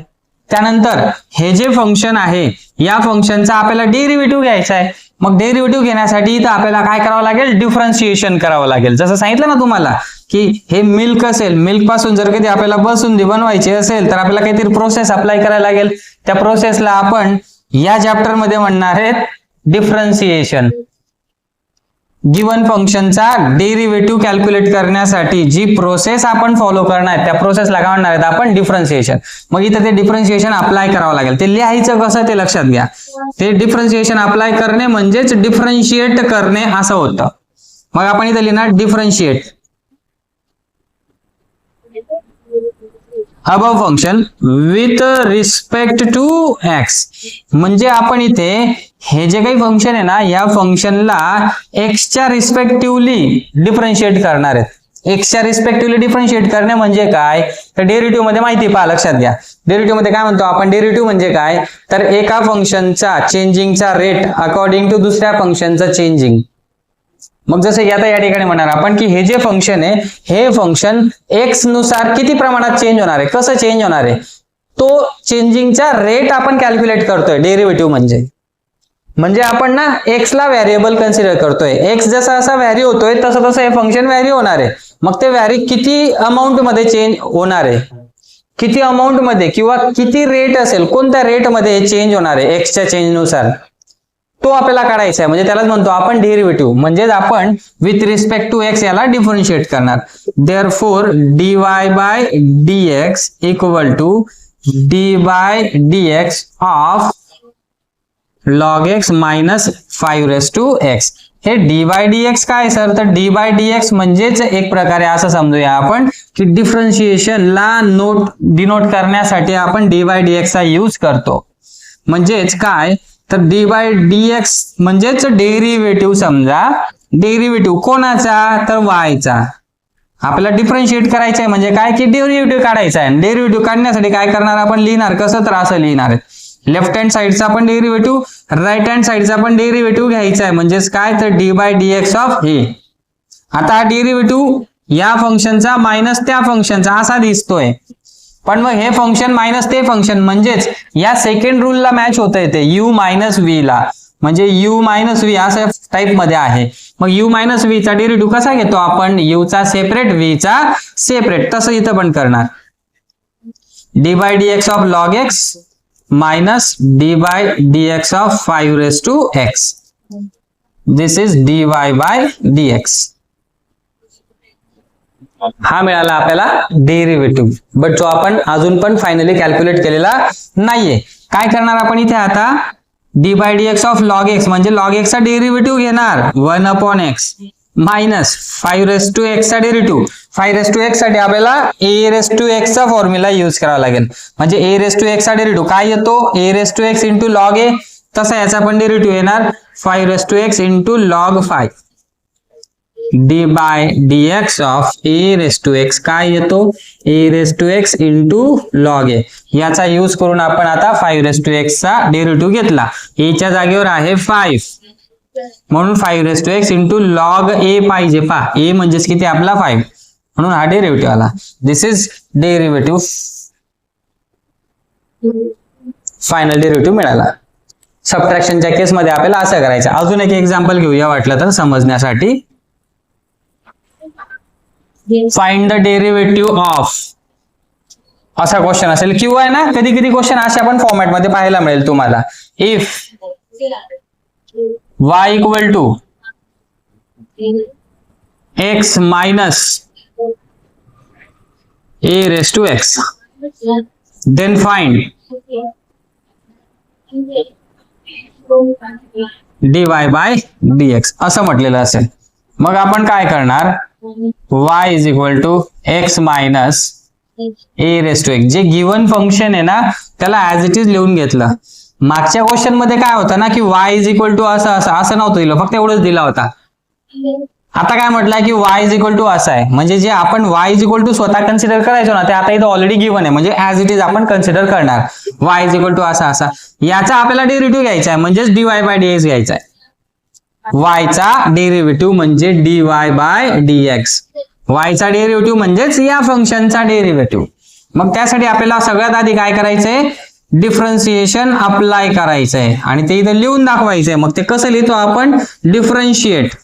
त्यानंतर हे जे फंक्शन आहे या फंक्शनचा आपल्याला डेरिव्हेटिव्ह घ्यायचा आहे. मग डेरिव्हेटिव्ह घेण्यासाठी इथं आपल्याला काय करावं लागेल? डिफरन्शिएशन करावं लागेल. जसं सांगितलं ना तुम्हाला की हे मिल्क असेल, मिल्क पासून जर कधी आपल्याला बासुंदी बनवायची असेल तर आपल्याला काहीतरी प्रोसेस अप्लाय करायला लागेल. त्या प्रोसेसला आपण या चॅप्टर मध्ये म्हणणार आहेत डिफरन्शिएशन. गिवन फंक्शनचा डेरिव्हेटिव्ह कॅल्क्युलेट करण्यासाठी जी प्रोसेस आपण फॉलो करणार आहे त्या प्रोसेसला काय म्हणणार आहेत आपण? डिफरन्शिएशन. मग इथे ते डिफरन्शिएशन अप्लाय करावं लागेल. ते लिहायचं कसं ते लक्षात घ्या. ते डिफरन्शिएशन अप्लाय करणे म्हणजेच डिफरन्शिएट करणे असं होतं. मग आपण इथे लिहिणार differentiate above function with respect to x. म्हणजे आपण इथे हे जे काही फंक्शन आहे ना या फंक्शनला एक्सच्या रिस्पेक्टिव्हली डिफरन्शिएट करणार आहेत. एक्सच्या रिस्पेक्टिव्हली डिफरन्शिएट करणे म्हणजे काय? तर डेरिव्हेटिव्ह मध्ये माहिती पहा, लक्षात घ्या. डेरिव्हेटिव्ह मध्ये काय म्हणतो आपण? डेरिव्हेटिव्ह म्हणजे काय? तर एका फंक्शनचा चेंजिंगचा रेट अकॉर्डिंग टू दुसऱ्या फंक्शनचा चेंजिंग. मग जसं की आता या ठिकाणी म्हणणार आपण की हे जे फंक्शन आहे हे फंक्शन एक्स नुसार किती प्रमाणात चेंज होणार आहे, कसं चेंज होणार आहे, तो चेंजिंगचा रेट आपण कॅल्क्युलेट करतोय. डेरिव्हेटिव्ह म्हणजे आपण ना एक्स ला व्हेरिएबल कन्सिडर करतोय. एक्स जसा असा व्हॅरी होतोय तसं तसं हे फंक्शन व्हॅरी होणार आहे. मग ते व्हॅरी किती अमाऊंट मध्ये चेंज होणार आहे, किती अमाऊंट मध्ये किंवा किती रेट असेल, कोणत्या रेट मध्ये चेंज होणार आहे एक्सच्या चेंज नुसार, तो आपल्याला काढायचा आहे. म्हणजे त्यालाच म्हणतो आपण डेरिव्हेटिव्ह. म्हणजेच आपण विथ रिस्पेक्ट टू एक्स याला डिफरन्शिएट करणार. Therefore dy by dx equal to dy by dx of log x minus 5 raise to x. हे डी बाय डी एक्स काय सर, तर डी बाय डी एक्स म्हणजेच एक प्रकारे असं समजूया आपण की डिफरन्शिएशनला डिनोट करण्यासाठी आपण डी बाय डी एक्स चा यूज करतो. म्हणजेच काय, तर डी बाय डी एक्स म्हणजेच डेरिव्हेटिव्ह. समजा डेरिव्हेटिव्ह कोणाचा, तर वायचा. आपल्याला डिफरन्शिएट करायचं आहे म्हणजे काय की डेरिव्हेटिव्ह काढायचा आहे. डेरिव्हेटिव्ह काढण्यासाठी काय करणार आपण, लिहिणार कसं, तर असं लिहिणार. लेफ्ट हँड साईडचा पण डेरिव्हेटिव्ह, राईट हँड साईडचा पण डेरिव्हेटिव्ह घ्यायचा आहे. म्हणजेच काय, तर d by d x of हे. आता हा डेरिव्हेटिव्ह या फंक्शनचा मायनस त्या फंक्शनचा असा दिसतोय, पण मग हे फंक्शन मायनस ते फंक्शन म्हणजेच या सेकंड रूलला मॅच होत आहे ते u मायनस व्ही ला. म्हणजे u मायनस व्ही अशा टाइप मध्ये आहे. मग u मायनस व्ही चा डेरिव्हेटिव्ह कसा घेतो आपण, u चा सेपरेट v चा सेपरेट. तसं इथं पण करणार. D by d x of log x minus d by d x of 5 raise to x. This is dy by dx. हा मिळाला आपल्याला डेरिव्हेटिव्ह, बट जो आपण अजून पण फायनली कॅल्क्युलेट केलेला नाहीये. काय करणार आपण इथे आता, d by d x of log x म्हणजे लॉग एक्स चा डेरिव्हेटिव्ह घेणार 1 upon x minus 5 raise to x चा डेरिव्हेटिव्ह. 5 रेस टू एक्स साठी आपल्याला ए रेस टू एक्स चा फॉर्म्युला यूज करावा लागेल. म्हणजे ए रेस टू एक्स चा डेरिव्हेटिव्ह काय येतो, a raise to x into log a. तसा याचा पण डेरिव्हेटिव्ह येणार 5 raise to x into log 5. D by d x of a raise to x काय येतो, a raise to x into log a. याचा यूज करून आपण आता 5 रेस टू एक्स चा डेरिव्हेटिव्ह घेतला. ए च्या जागेवर आहे 5 म्हणून 5 raise to x into log a पाहिजे. ए म्हणजेच किती आपला 5 म्हणून हा डेरिव्हेटिव्ह आला. दिस इज डेरिव्हेटिव्ह. फायनल डेरिव्हेटिव्ह मिळाला. सबट्रॅक्शनच्या केस मध्ये आपल्याला असं करायचं. अजून एक एक्झाम्पल घेऊया वाटलं तर समजण्यासाठी. फाइंड द डेरिव्हेटिव्ह ऑफ असा क्वेश्चन असेल किंवा आहे ना कधी कधी क्वेश्चन अशा पण फॉर्मॅट मध्ये पाहायला मिळेल तुम्हाला. If y equal to x minus a raise to x then find dy by dx असं म्हटलेलं असेल. मग आपण काय करणार, y is equal to x minus a raise to x. जे गिवन फंक्शन आहे ना त्याला ऍज इट इज लिहून घेतलं. मागच्या क्वेश्चन मध्ये काय होतं ना की y इज इक्वल टू असं नव्हतं दिलं, फक्त एवढंच दिला होता. आता काय म्हटलंय की y इज इक्वल टू असं आहे. म्हणजे जे आपण y इज इक्वल टू स्वतः कन्सिडर करायचो ना ते आता इथं ऑलरेडी गिवन आहे. म्हणजे ऍज इट इज आपण कन्सिडर करणार y इज इक्वल टू असा. याचा आपल्याला डेरिव्हेटिव्ह घ्यायचा आहे म्हणजेच dy बाय dx घ्यायचा आहे. y चा डेरिव्हेटिव्ह म्हणजे dy बाय dx. y चा डेरिव्हेटिव्ह म्हणजेच या फंक्शनचा डेरिव्हेटिव्ह. मग त्यासाठी आपल्याला सगळ्यात आधी काय करायचंय, डिफरन्शिएशन अप्लाय करायचंय आणि ते इथं लिहून दाखवायचंय. मग ते कसं लिहितो आपण, differentiate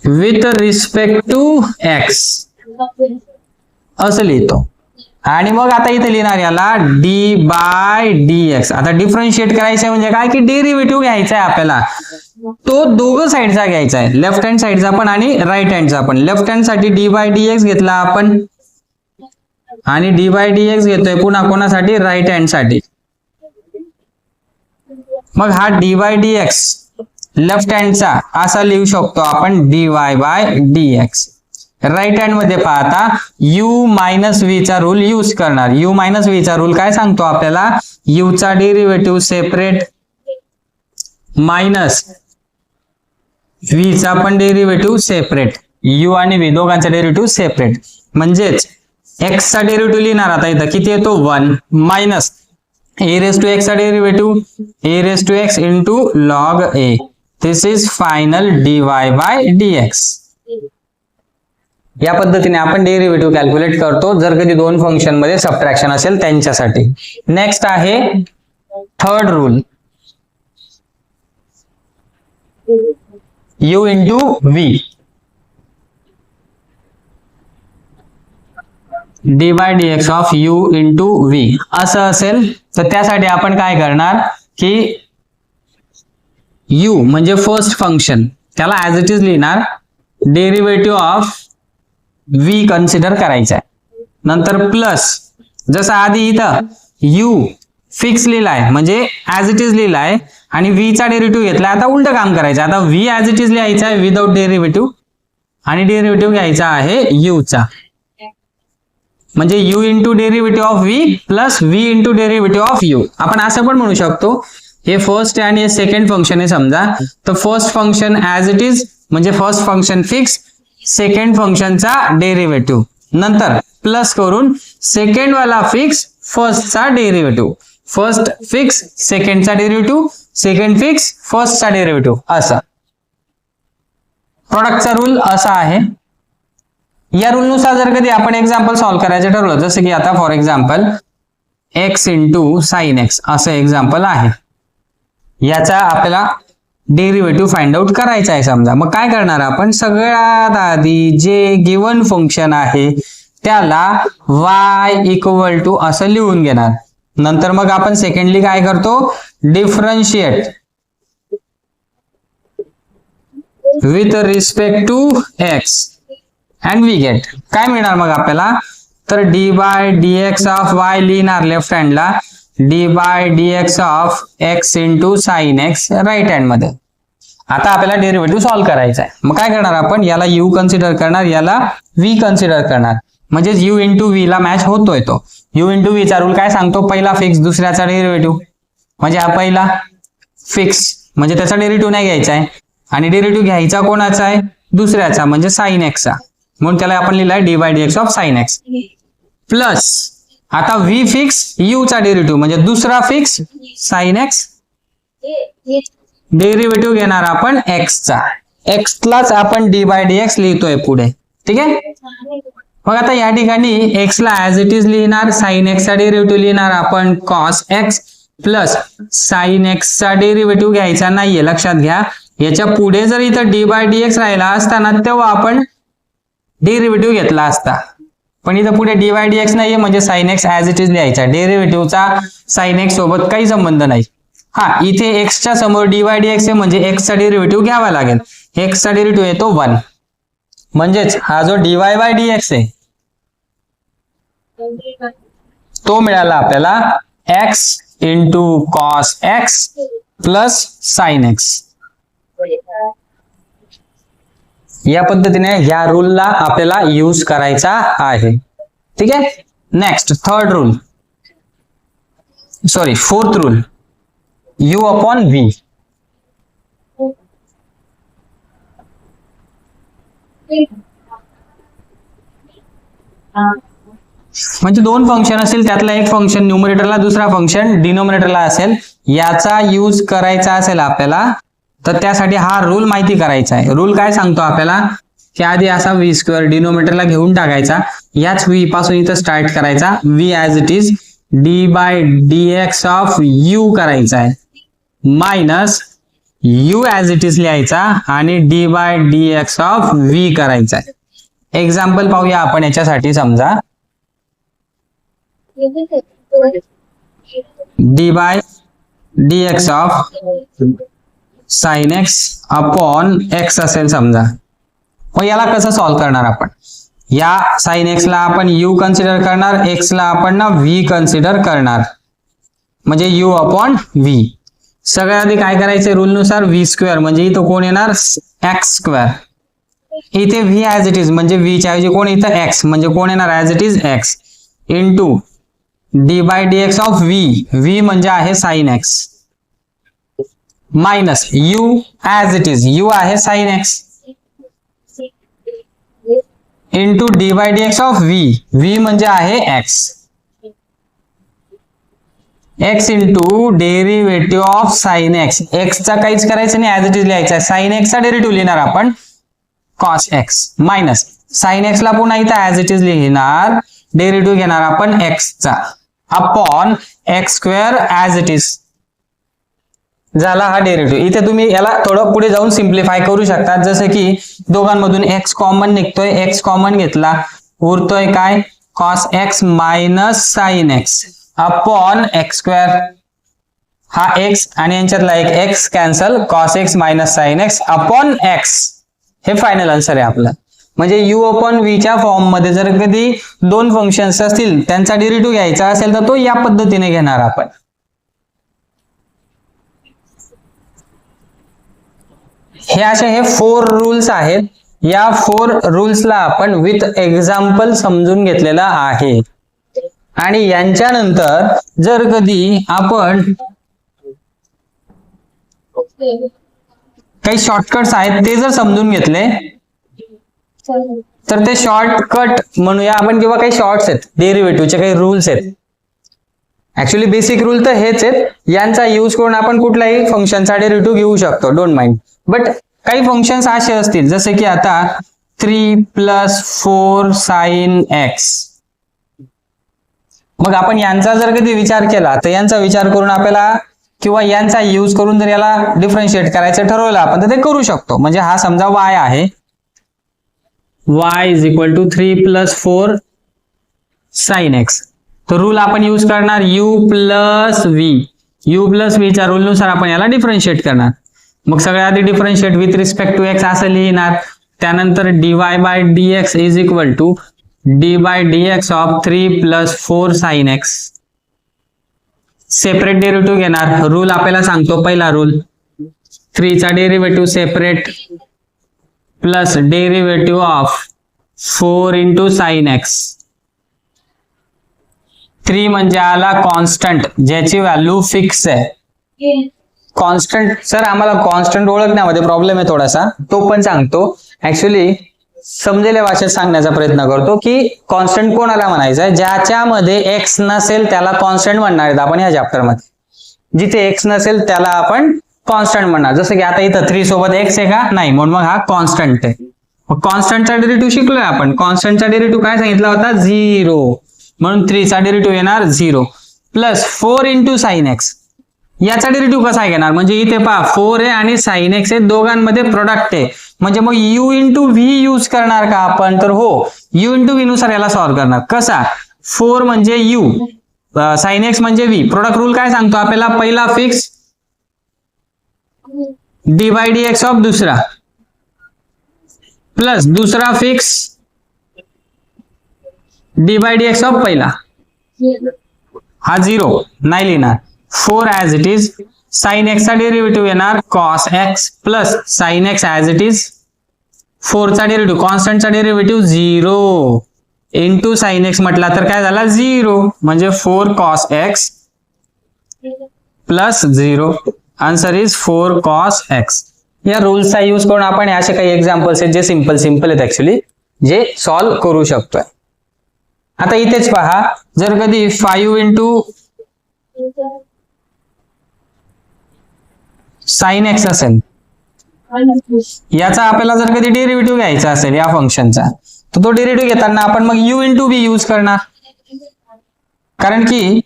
with respect to x असं लिहितो. आणि मग आता इथे लिहिणार याला डी बाय डी एक्स. आता डिफरन्शिएट करायचंय म्हणजे काय की डेरिव्हेटिव्ह घ्यायचा आहे आपल्याला. तो दोघं साईडचा घ्यायचा आहे, लेफ्ट हँड साईडचा पण आणि राईट हँडचा पण. लेफ्ट हँड साठी डी बाय डी एक्स घेतला आपण आणि डी बाय डी एक्स घेतोय पुन्हा कोणासाठी, राईट हँड साठी. मग हा d by d x left हँडचा असा लिहू शकतो आपण dy by dx. Right hand मध्ये पाहता u मायनस व्ही चा रूल यूज करणार. u मायनस व्ही चा रूल काय सांगतो आपल्याला, u चा डेरिव्हेटिव्ह सेपरेट मायनस v चा पण डेरिव्हेटिव्ह सेपरेट. u आणि v दोघांचा डेरिव्हेटिव्ह सेपरेट. म्हणजेच x चा डेरिव्हेटिव्ह लिहिणार आता इथं किती येतो 1 minus a raise to x चा derivative a raise to x into log a. This is final dy by dx. या पद्धतीने आपण डेरिव्हेटिव्ह कॅल्क्युलेट करतो जर कधी दोन फंक्शन मध्ये सबट्रॅक्शन असेल त्यांच्यासाठी. नेक्स्ट आहे third rule, u into v. D by d x of u into v असं असेल तर त्यासाठी आपण काय करणार की u म्हणजे फर्स्ट फंक्शन त्याला ऍज इट इज लिहिणार, डेरिव्हेटिव्ह ऑफ v कन्सिडर करायचा आहे. नंतर प्लस जसं आधी इथं यू फिक्स लिहिलाय म्हणजे ऍज इट इज लिहिलाय आणि v चा डेरिव्हेटिव्ह घेतलाय. आता उलट काम करायचं, आता v ऍज इट इज लिहायचा आहे विदाउट डेरिव्हेटिव्ह आणि डेरिव्हेटिव्ह घ्यायचा आहे u चा. म्हणजे u into derivative of v plus v into derivative of u. आपण असं पण म्हणू शकतो, हे फर्स्ट आणि हे सेकंड फंक्शन आहे समजा, तर first function as it is म्हणजे फर्स्ट फंक्शन फिक्स, सेकंड फंक्शनचा डेरिव्हेटिव्ह, नंतर प्लस करून सेकंड वाला फिक्स फर्स्टचा डेरिव्हेटिव्ह, फर्स्ट फिक्स सेकंडचा डेरिव्हेटिव्ह, सेकंड फिक्स फर्स्टचा डेरिव्हेटिव्ह, असा प्रोडक्टचा रूल असा आहे. या रूल नुसार जर कधी आपण एक्झाम्पल सॉल्व्ह करायचं ठरवलं, जसं की आता for example x into sine x असं एक्झाम्पल आहे, याचा आपल्याला डेरिव्हेटिव्ह फाइंड आउट करायचा आहे समजा. मग काय करणार आपण, सगळ्यात आधी जे गिवन फंक्शन आहे त्याला y इक्वल टू असं लिहून घेणार. नंतर मग आपण सेकंडली काय करतो, differentiate with respect to x and we get काय मिळणार मग आपल्याला, तर d by d x of y लिहिणार लेफ्ट हँडला, d by d x of x into sine x right hand मध्ये. आता आपल्याला डेरिव्हेटिव्ह सॉल्व्ह करायचा आहे. मग काय करणार आपण, याला u कन्सिडर करणार, याला v कन्सिडर करणार, म्हणजे u इंटू v ला मॅच होतोय तो. u इंटू v चा रूल काय सांगतो, पहिला फिक्स दुसऱ्याचा डेरिव्हेटिव्ह, म्हणजे हा पहिला फिक्स म्हणजे त्याचा डेरिव्हेटिव्ह नाही घ्यायचा आहे आणि डेरिव्हेटिव्ह घ्यायचा कोणाचा आहे, दुसऱ्याचा म्हणजे साइन एक्सचा, म्हणून त्याला आपण लिहिलाय d by d x of sine x plus आता v फिक्स u चा डेरिव्हेटिव्ह म्हणजे दुसरा फिक्स साइन एक्स, डेरिव्हेटिव्ह घेणार आपण x चा, x लाच आपण डी बाय डी एक्स लिहितोय पुढे, ठीक आहे. मग आता या ठिकाणी x ला ऍज इट इज लिहिणार, साइन एक्स चा डेरिव्हेटिव्ह लिहिणार आपण cos x plus sine x चा डेरिव्हेटिव्ह घ्यायचा नाहीये लक्षात घ्या. याच्या पुढे जर इथं डी बाय डी एक्स राहिला असताना तेव्हा आपण डेरिव्हेटिव्ह घेतला असता, पण इथं पुढे डी बाय डी एक्स नाहीये म्हणजे sine x as it is लिहायचा, डेरिव्हेटिव्हचा साइन एक्स सोबत काही संबंध नाही. हा इथे एक्स च्या समोर डी बाय डी एक्स आहे म्हणजे एक्स चा डेरिव्हेटिव्ह घ्यावा लागेल, एक्स चा डेरिव्हेटिव्ह येतो 1, म्हणजेच हा जो D y by d x आहे तो मिळाला आपल्याला x into cos x plus sine x. या पद्धतीने ह्या रूलला आपल्याला यूज करायचा आहे, ठीक आहे. Next third rule, sorry fourth rule, u upon v. म्हणजे दोन फंक्शन असेल, त्यातला एक फंक्शन न्यूमरेटरला दुसरा फंक्शन डिनोमिनेटरला असेल, याचा यूज करायचा असेल आपल्याला तर त्यासाठी हा रूल माहिती करायचा आहे. रूल काय सांगतो आपल्याला की आधी असा v स्क्वेअर डिनोमिनेटरला घेऊन टाकायचा, याच v पासून इथं स्टार्ट करायचा, v as it is d by d x of u करायचा आहे minus u as it is लिहायचा आणि d by d x of v करायचा आहे. एक्झाम्पल पाहूया आपण याच्यासाठी. समजा d by d x of sine x upon x असेल समजा. मग याला कसं सॉल्व्ह करणार आपण, या साइन एक्स ला आपण u कन्सिडर करणार, एक्स ला आपण ना v कन्सिडर करणार, म्हणजे u अपॉन v. सगळ्यात आधी काय करायचं रूल नुसार, v स्क्वेअर म्हणजे इथं कोण येणार x स्क्वेअर, इथे v ऍज इट इज म्हणजे v च्या ऐवजी कोण इथं x म्हणजे कोण येणार as it is x into d by d x of v म्हणजे आहे sine x minus u as it is u आहे sine x into d by d x of v म्हणजे आहे x, x into derivative of sine x, x चा काहीच करायचं नाही as it is लिहायचा आहे, साइन एक्स चा डेरिव्हेटिव्ह लिहिणार आपण cos x minus sine x ला पुन्हा इथं ऍज इट इज लिहिणार, डेरिव्हेटिव्ह घेणार आपण x चा upon x square as it is. झाला हा डेरिव्हेटिव्ह. इथे तुम्ही याला थोडं पुढे जाऊन सिम्प्लिफाय करू शकता, जसं की दोघांमधून x कॉमन निघतोय, x कॉमन घेतला, उरतोय काय cos x minus sign x upon x square. हा x आणि यांच्यातला एक x cancel, cos x minus sign x upon x. हे फायनल आन्सर आहे आपलं. म्हणजे u अपॉन v च्या फॉर्म मध्ये जर कधी दोन फंक्शन्स असतील त्यांचा डेरिव्हेटिव्ह घ्यायचा असेल तर तो या पद्धतीने घेणार आपण. हे असे हे 4 रूल्स आहेत. या 4 रूल्सला आपण विथ एक्झाम्पल समजून घेतलेला आहे. आणि यांच्यानंतर जर कधी आपण काही शॉर्टकट्स आहेत ते जर समजून घेतले तर ते शॉर्टकट म्हणूया आपण, किंवा काही शॉर्ट्स आहेत डेरिव्हेटिव्हचे काही रूल्स आहेत. ऍक्च्युली बेसिक रूल तर हेच आहेत. यांचा यूज करून आपण कुठलाही फंक्शनचा डेरिव्हेटिव्ह घेऊ शकतो, डोंट माइंड. बट काही फंक्शन्स असे असतील जसे की आता 3 + 4 sin x. मग आपण यांचा जर कधी विचार केला तर यांचा विचार करून आपल्याला किंवा यांचा यूज करून जर याला डिफरन्शिएट करायचं ठरवलं आपण तर ते करू शकतो. म्हणजे हा समजा y आहे, y = 3 + 4 sin x. तर रूल आपण यूज करणार u + v. u + v च्या रूलनुसार आपण याला डिफरन्शिएट करणार. मग सगळ्यात आधी differentiate with respect to x असं लिहिणार. त्यानंतर dy/dx = d/dx of 3 + 4 sin x. Separate derivative घेणार. रूल आपल्याला सांगतो पहिला रूल, 3 चा derivative separate plus derivative of 4 × sin x. 3 म्हणजे आला कॉन्स्टंट ज्याची व्हॅल्यू फिक्स आहे. कॉन्स्टंट सर आम्हाला कॉन्स्टंट ओळखण्यामध्ये प्रॉब्लेम आहे थोडासा, तो पण सांगतो. ऍक्च्युली समजेल्या भाषेत सांगण्याचा प्रयत्न करतो की कॉन्स्टंट कोणाला म्हणायचं आहे, ज्याच्यामध्ये एक्स नसेल त्याला कॉन्स्टंट म्हणणार आहेत आपण या चॅप्टर मध्ये. जिथे एक्स नसेल त्याला आपण कॉन्स्टंट म्हणणार. जसं की आता इथं 3 सोबत एक्स आहे का, नाही, म्हणून मग हा कॉन्स्टंट आहे. मग कॉन्स्टंटचा डेरिव्हेटिव्ह शिकलोय आपण. कॉन्स्टंटचा डेरिव्हेटिव्ह काय सांगितला होता, 0. म्हणून 3 चा डेरिव्हेटिव्ह येणार 0 प्लस 4 × sin x. याचा डेरिव्हेटिव्ह कसा घेणार, म्हणजे इथे पहा 4 आहे आणि sin x आहे, दोघांमध्ये प्रोडक्ट आहे. म्हणजे मग u × v यूज करणार का आपण, तर हो, u × v नुसार याला सॉल्व्ह करणार. कसा, 4 म्हणजे u, sin x म्हणजे v. प्रोडक्ट रूल काय सांगतो आपल्याला, पहिला फिक्स d/dx ऑफ दुसरा प्लस दुसरा फिक्स d/dx ऑफ पहिला. हा 0 नाही लिहिणार. 4 as it is. sin x चा डेरिव्हेटिव्ह येणार cos x plus sin x as it is. 4 चा डेरिव्हेटिव्ह, कॉन्स्टंटचा डेरिव्हेटिव्ह 0 इंटू sin x म्हटला तर काय झाला 0, म्हणजे 4 cos x plus 0. Answer is 4 cos x. या रूल्सचा यूज करून आपण असे काही एक्झाम्पल्स आहेत जे सिंपल आहेत ऍक्च्युली, जे सॉल्व्ह करू शकतोय. आता इथेच पहा, जर कधी 5 × sin x असेल, याचा आपल्याला जर कधी डेरिव्हेटिव्ह घ्यायचा असेल या फंक्शनचा, तर तो डेरिव्हेटिव्ह घेताना आपण मग u × v यूज करणार. कारण की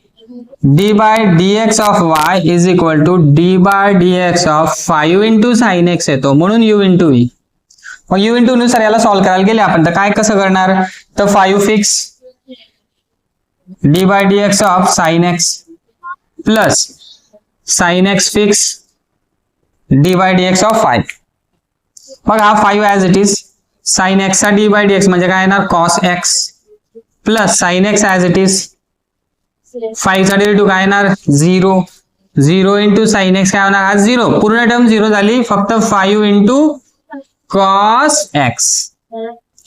d/dx of y = d/dx of 5 × sin x येतो, म्हणून u × v. मग u × नुसार याला सॉल्व्ह करायला गेले आपण तर काय कसं करणार, तर 5 fix d/dx of sin x plus sin x fix d/dx of 5. मग हा 5 as it is. sin x चा d/dx म्हणजे काय येणार cos x plus sin x as it is. 5 चा डेरिव्हेटिव्ह काय येणार 0 × sin x काय होणार, हा 0, पूर्ण टर्म 0 झाली, फक्त 5 × cos x.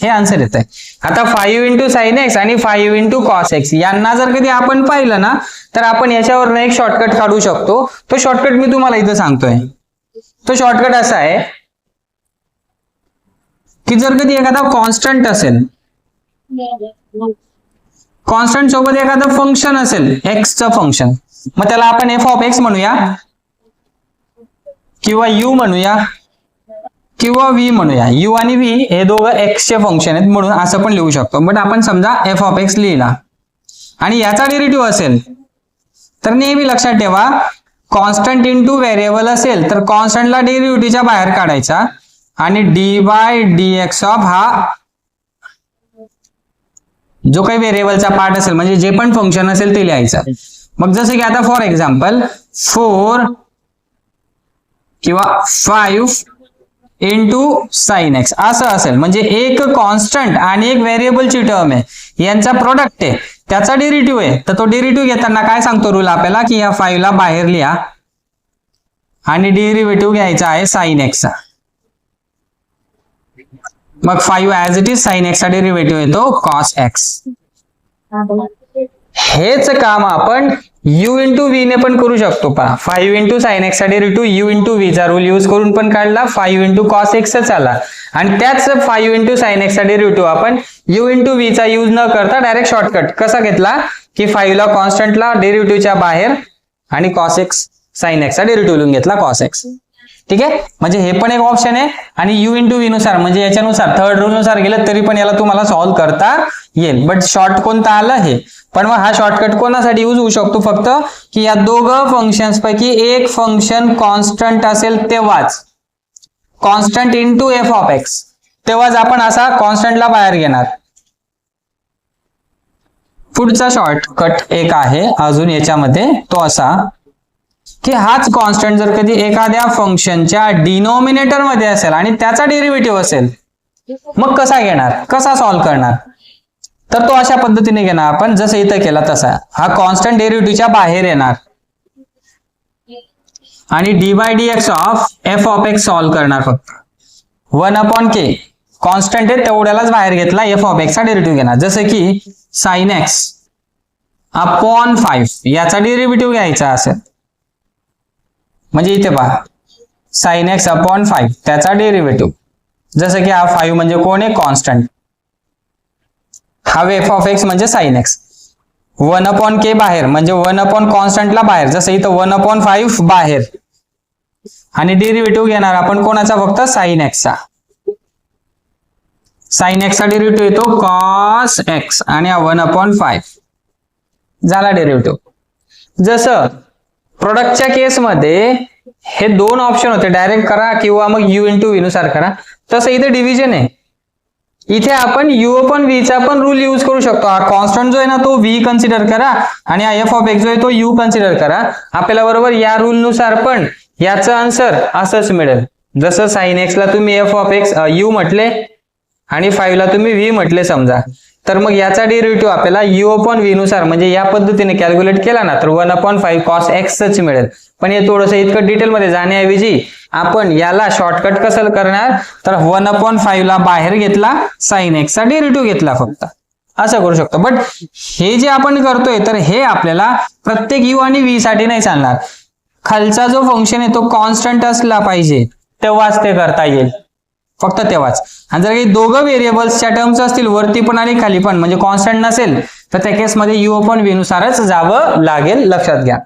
हे आन्सर येत आहे. आता 5 × sin x आणि 5 × cos x यांना जर कधी आपण पाहिलं ना तर आपण याच्यावर एक शॉर्टकट काढू शकतो. तो शॉर्टकट मी तुम्हाला इथं सांगतोय. तो शॉर्टकट असा आहे की जर कधी एखादा कॉन्स्टंट असेल, कॉन्स्टंट सोबत एखादं फंक्शन असेल एक्सचं फंक्शन, मग त्याला आपण f(x) म्हणूया किंवा u म्हणूया किंवा v म्हणूया. u आणि v हे दोघं x चे फंक्शन आहेत म्हणून असं पण लिहू शकतो. बट आपण समजा f(x) लिहिला आणि याचा डेरिव्हेटिव्ह असेल तर नेहमी लक्षात ठेवा, कॉन्स्टंट इंटू व्हेरिएबल असेल तर कॉन्स्टंटला डेरिव्हेटिव्हच्या बाहेर काढायचा आणि d/dx ऑफ हा जो काही व्हेरिएबलचा पार्ट असेल म्हणजे जे पण फंक्शन असेल ते लिहायचं. मग जसं की आता फॉर एक्झाम्पल 4 किंवा 5 इंटू साइन एक्स असं असेल. म्हणजे एक कॉन्स्टंट आणि एक व्हेरिएबलची टर्म आहे, यांचा प्रोडक्ट आहे, त्याचा डेरिव्हेटिव्ह आहे. तर तो डेरिव्हेटिव्ह घेताना काय सांगतो रूल आपल्याला की या 5 ला बाहेर लिहा आणि डेरिव्हेटिव्ह घ्यायचा आहे साइन एक्सचा. मग 5 ऍज इट इज साइन एक्सचा डेरिव्हेटिव्ह येतो कॉस एक्स. हेच काम आपण u इंटू व्ही ने पण करू शकतो. पहा 5 इंटू साइन एक्स चा डेरिव्हेटिव्ह u इंटू व्ही चा रूल यूज करून पण काढला, 5 इंटू कॉस एक्स आला. आणि त्याच 5 इंटू साइन एक्स चा डेरिव्हेटिव्ह आपण u इंटू व्ही चा यूज न करता डायरेक्ट शॉर्टकट कसा घेतला की 5 ला कॉन्स्टंटला डेरिव्हेटिव्हच्या बाहेर आणि कॉस एक्स साइन एक्स चा डेरिव्हेटिव्ह लिहून घेतला कॉस एक्स. ठीक आहे. म्हणजे हे पण एक ऑप्शन आहे. आणि u इंटू व्ही नुसार म्हणजे याच्यानुसार थर्ड रूल नुसार गेलं तरी पण याला तुम्हाला सॉल्व्ह करता येईल. बट शॉर्ट कोणता आलं हे. पण मग हा शॉर्टकट कोणासाठी यूज होऊ शकतो फक्त की या दोघं फंक्शन्स पैकी एक फंक्शन कॉन्स्टंट असेल तेव्हाच, constant into F of x, तेव्हाच आपण असा कॉन्स्टंटला बाहेर घेणार. पुढचा शॉर्टकट एक आहे अजून याच्यामध्ये, तो असा की हाच कॉन्स्टंट जर कधी एखाद्या फंक्शनच्या डिनोमिनेटर मध्ये असेल आणि त्याचा डेरिव्हेटिव्ह असेल, मग कसा घेणार, कसा सॉल्व्ह करणार. तर तो अशा पद्धतीने घेणार आपण जसं इथं केला तसा. हा कॉन्स्टंट डेरिव्हेटिव्हच्या बाहेर येणार आणि d by d x of f of x solve करणार. फक्त 1/k कॉन्स्टंट आहे तेवढ्यालाच बाहेर घेतला, एफ ऑफ एक्सचा डेरिव्हेटिव्ह घेणार. जसं की साइन एक्स अपॉन 5 याचा डेरिव्हेटिव्ह घ्यायचा असेल, म्हणजे इथे पहा साइन एक्स अपॉन 5 त्याचा डेरिव्हेटिव्ह. जसं की हा 5 म्हणजे कोण आहे, कॉन्स्टंट. हा एफ ऑफ एक्स म्हणजे साइन एक्स. 1/k बाहेर म्हणजे 1 कॉन्स्टंटला बाहेर, जसं इथं 1/5 बाहेर. आणि डेरिव्हेटिव्ह घेणार आपण कोणाचा, फक्त साइन एक्सचा. साइन एक्सचा डेरिव्हेटिव्ह येतो कॉस एक्स आणि हा 1/5 झाला डेरिव्हेटिव्ह. जसं प्रोडक्टच्या केसमध्ये हे दोन ऑप्शन होते, डायरेक्ट करा किंवा मग u इंटू व्ही नुसार करा. तसं इथे डिव्हिजन आहे. इथे आपण u अपॉन v चा पण रूल यूज करू शकतो. हा कॉन्स्टंट जो आहे ना तो v कन्सिडर करा आणि हा एफ ऑफ एक्स जो आहे तो u कन्सिडर करा. आपल्याला बरोबर या रूल नुसार पण याचं आन्सर असंच मिळेल. जसं साइन एक्स ला तुम्ही एफ ऑफ एक्स u म्हटले आणि 5 ला तुम्ही v म्हटले समजा, तर मग याचा डेरिव्हेटिव्ह आपल्याला u अपॉन v नुसार म्हणजे या पद्धतीने कॅल्क्युलेट केला ना तर 1/5 कॉस एक्सच मिळेल. पण हे थोडंसं इतकं डिटेलमध्ये जाण्याऐवजी आपण याला शॉर्टकट कसं करणार, तर 1/5 ला बाहेर घेतला, साइन एक्सचा डेरिव्हेटिव्ह घेतला, फक्त असं करू शकतो. बट हे जे आपण करतोय तर हे आपल्याला प्रत्येक u आणि v साठी नाही चालणार. खालचा जो फंक्शन आहे तो कॉन्स्टंट असला पाहिजे तेव्हाच ते करता येईल, फक्त तेव्हाच. आणि जर काही दोघं व्हेरिएबल्सच्या टर्म्स असतील वरती पण आणि खाली पण म्हणजे कॉन्स्टंट नसेल तर त्या केसमध्ये u अपॉन v नुसारच जावं लागेल, लक्षात घ्या.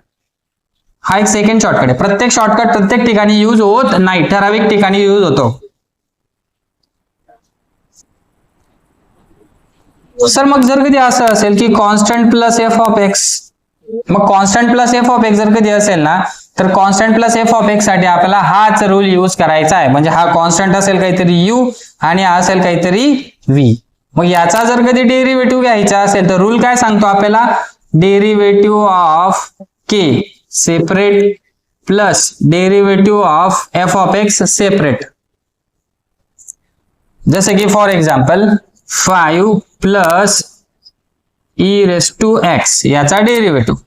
हा एक सेकंड शॉर्टकट आहे. प्रत्येक शॉर्टकट प्रत्येक ठिकाणी यूज होत नाही, ठराविक ठिकाणी यूज होतो. सर मग जर कधी असं असेल की constant plus f of x, मग constant plus f of x जर कधी असेल ना तर constant plus f of x साठी आपल्याला हाच रूल यूज करायचा आहे. म्हणजे हा कॉन्स्टंट असेल काहीतरी u आणि हा असेल काहीतरी v. मग याचा जर कधी डेरिव्हेटिव्ह घ्यायचा असेल तर रूल काय सांगतो आपल्याला, derivative of k separate plus derivative of f of x separate. जसे की for example 5 plus e raise to x याचा डेरिव्हेटिव्ह.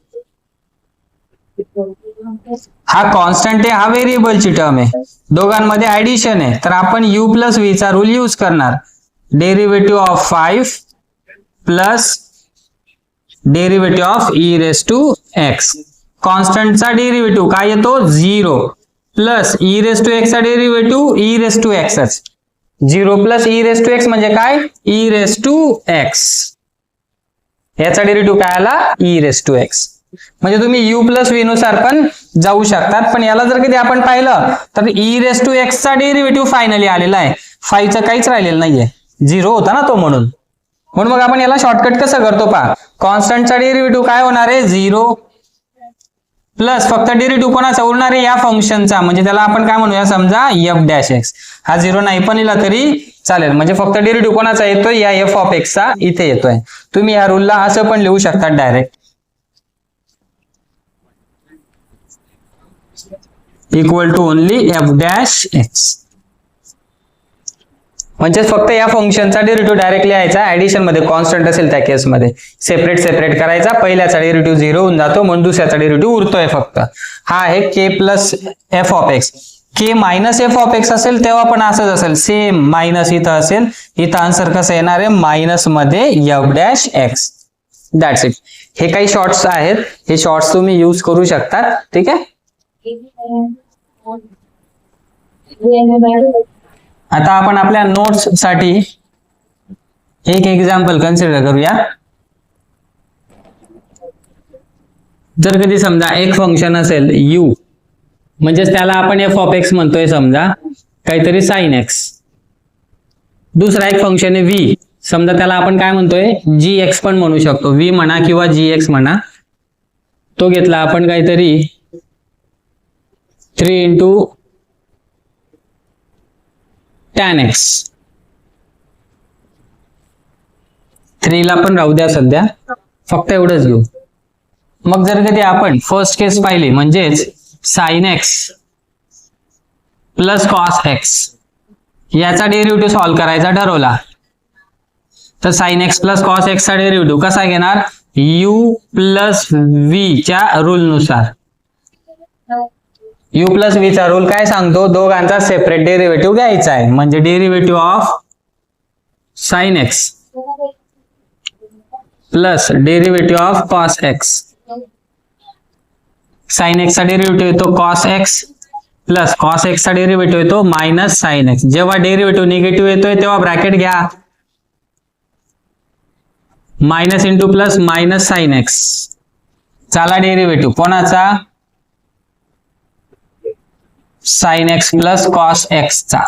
हा कॉन्स्टंट आहे, हा व्हेरिएबलची टर्म आहे, दोघांमध्ये ऍडिशन आहे, तर आपण u प्लस v चा रूल यूज करणार. Derivative of 5 plus derivative of e raise to x. कॉन्स्टंटचा डेरिव्हेटिव्ह काय येतो 0 plus e raise to x चा derivative e raise to x. 0 plus e raise to x म्हणजे काय, e रेस टू x. याचा derivative काय आला, e रेस टू x. म्हणजे तुम्ही u प्लस v नुसार पण जाऊ शकतात. पण याला जर कधी आपण पाहिलं तर e रेस टू x चा डेरिव्हेटिव्ह फायनली आलेला आहे, 5 चा काहीच राहिलेलं नाहीये, 0 होता ना तो, म्हणून मग आपण याला शॉर्टकट कसं करतो पहा. कॉन्स्टंटचा डेरिव्हेटिव्ह काय होणार आहे 0 प्लस फक्त डेरिव्हेटिव्ह कोणाचा उरणार आहे, या फंक्शनचा, म्हणजे त्याला आपण काय म्हणूया समजा f डॅश x. हा 0 नाही पण लिहिला तरी चालेल, म्हणजे फक्त डेरिव्हेटिव्ह कोणाचा येतोय, या एफ ऑफ एक्स चा इथे येतोय. तुम्ही या रूलला असं पण लिहू शकता direct, equal to only f dash x. म्हणजे फक्त या फंक्शनचा डेरिव्हेटिव्ह डायरेक्ट लिहायचा, ऍडिशन मध्ये कॉन्स्टंट असेल त्या केसमध्ये सेपरेट करायचा, पहिल्याचा डेरिव्हेटिव्ह 0 होऊन जातो म्हणून दुसऱ्याचा डेरिव्हेटिव्ह उरतोय फक्त. हा आहे k plus f of x. K minus f of x असेल तेव्हा पण असंच असेल, सेम मायनस इथं असेल, इथं आन्सर कसं येणार आहे मायनस मध्ये F dash x. That's it. हे काही शॉर्ट्स आहेत, हे शॉर्ट्स तुम्ही यूज करू शकता. ठीक आहे. आता आपण आपल्या नोट्स साठी एक एक्झाम्पल कन्सिडर करूया. जर कधी समजा एक फंक्शन असेल u, म्हणजेच त्याला आपण एफ ऑफ एक्स म्हणतोय समजा, काहीतरी साइन एक्स. दुसरा एक फंक्शन आहे v, समजा त्याला आपण काय म्हणतोय जी एक्स पण म्हणू शकतो, v म्हणा किंवा जी एक्स म्हणा. तो घेतला आपण काहीतरी 3 इंटू tan x. 3 ला पण राहू द्या सध्या, फक्त एवढंच घेऊ. मग जर कधी आपण फर्स्ट केस पाहिली, म्हणजेच sign x plus cos x याचा डेरिव्हेटिव्ह सॉल्व्ह करायचा ठरवला, तर sign x plus cos x चा डेरिव्हेटिव्ह कसा घेणार, u प्लस व्ही च्या रूल नुसार. u प्लस व्ही चा रूल काय सांगतो, दोघांचा सेपरेट डेरिव्हेटिव्ह घ्यायचा आहे. म्हणजे derivative of sine x plus derivative of cos x. Sine x चा डेरिव्हेटिव्ह येतो cos x plus cos x चा डेरिव्हेटिव्ह येतो मायनस साइन एक्स. जेव्हा डेरिव्हेटिव्ह निगेटिव्ह येतोय तेव्हा ब्रॅकेट घ्या, minus into plus minus sine x. चला डेरिव्हेटिव्ह कोणाचा, sign x plus cos x चा.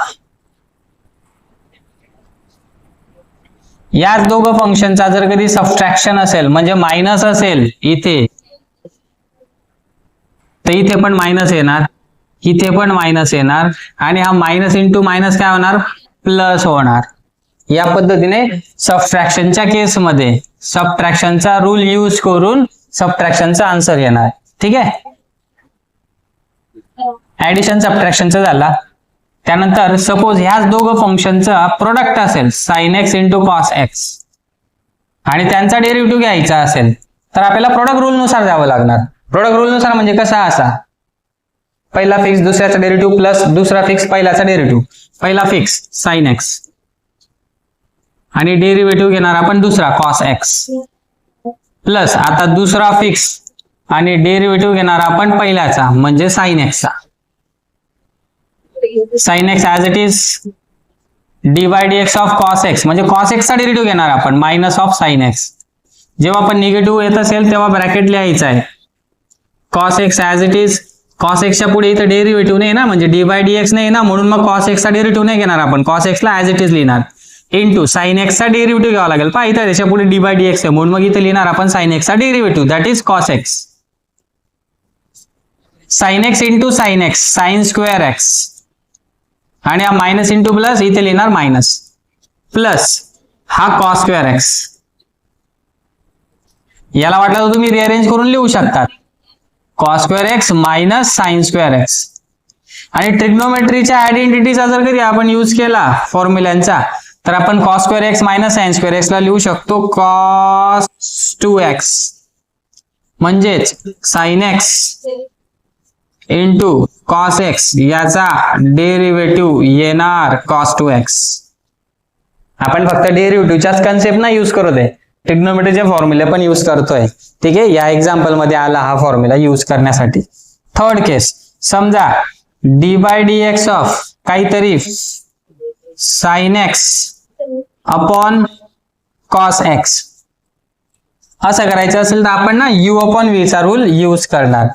याच दोघं फंक्शनचा जर कधी सबट्रॅक्शन असेल, म्हणजे मायनस असेल इथे, तर इथे पण मायनस येणार, इथे पण मायनस येणार, आणि हा मायनस इंटू मायनस काय होणार, प्लस होणार. या पद्धतीने सबट्रॅक्शनच्या केसमध्ये सबट्रॅक्शनचा रूल यूज करून सबट्रॅक्शनचा आन्सर येणार. ठीक आहे. ऍडिशन सबट्रॅक्शनचा झाला. त्यानंतर सपोज ह्याच दोघं फंक्शनचा प्रोडक्ट असेल sign x into cos x, आणि त्यांचा डेरिव्हेटिव्ह घ्यायचा असेल, तर आपल्याला प्रोडक्ट रूल नुसार जावं लागणार. प्रोडक्ट रूल नुसार म्हणजे कसा, असा पहिला फिक्स दुसऱ्याचा डेरिव्हेटिव्ह प्लस दुसरा फिक्स पहिल्याचा डेरिव्हेटिव्ह. पहिला फिक्स साइन एक्स आणि डेरिव्हेटिव्ह घेणार आपण दुसरा कॉस एक्स, प्लस आता दुसरा फिक्स आणि डेरिव्हेटिव्ह घेणार आपण पहिल्याचा म्हणजे साइन एक्सचा. Sine x as it is dy dx of cos x, म्हणजे कॉस एक्सचा डेरिव्हेटिव्ह घेणार आपण मायनस ऑफ साइन एक्स. जेव्हा पण निगेटिव्ह येत असेल तेव्हा ब्रॅकेट लिहायचा आहे, cos x as it is, cos एक्सच्या पुढे इथं डेरिव्हेटिव्ह नाही ना, म्हणजे dy dx नाही ना, म्हणून मग कॉस एक्सचा डेरिव्हेटिव्ह नाही घेणार आपण, कॉस एक्सला ऍज इट इज लिहिणार. इंटू साइन एक्सचा डेरिव्हेटिव्ह घ्यावा लागेल, पहा इथं त्याच्या पुढे dy dx आहे म्हणून मग इथे लिहिणार आपण साइन एक्सचा derivative, that is cos x. Sign x into sine x, sign square x, आणि हा मायनस इंटू प्लस इथे लिहिणार मायनस, प्लस हा कॉस स्क्वेअर एक्स. याला वाटलं तर तुम्ही रिअरेंज करून लिहू शकतात, cos square x minus sign square x. आणि ट्रिग्नोमेट्रीच्या आयडेंटिटीचा जर कधी आपण यूज केला फॉर्म्युलांचा, तर आपण cos square x minus sign square x ला लिहू शकतो कॉस 2x, म्हणजेच sign x into cos x याचा डेरिव्हेटिव्ह येणार कॉस 2x. आपण फक्त डेरिव्हेटिव्हच्याच कन्सेप्ट ना यूज करत आहे, ट्रिग्नोमेट्रीचे फॉर्म्युले पण यूज करतोय. ठीक आहे. या एक्झाम्पल मध्ये आला हा फॉर्म्युला यूज करण्यासाठी. थर्ड केस, समजा dy dx ऑफ काहीतरी sign x upon cos x असं करायचं असेल तर आपण ना u अपॉन v चा रूल यूज करणार.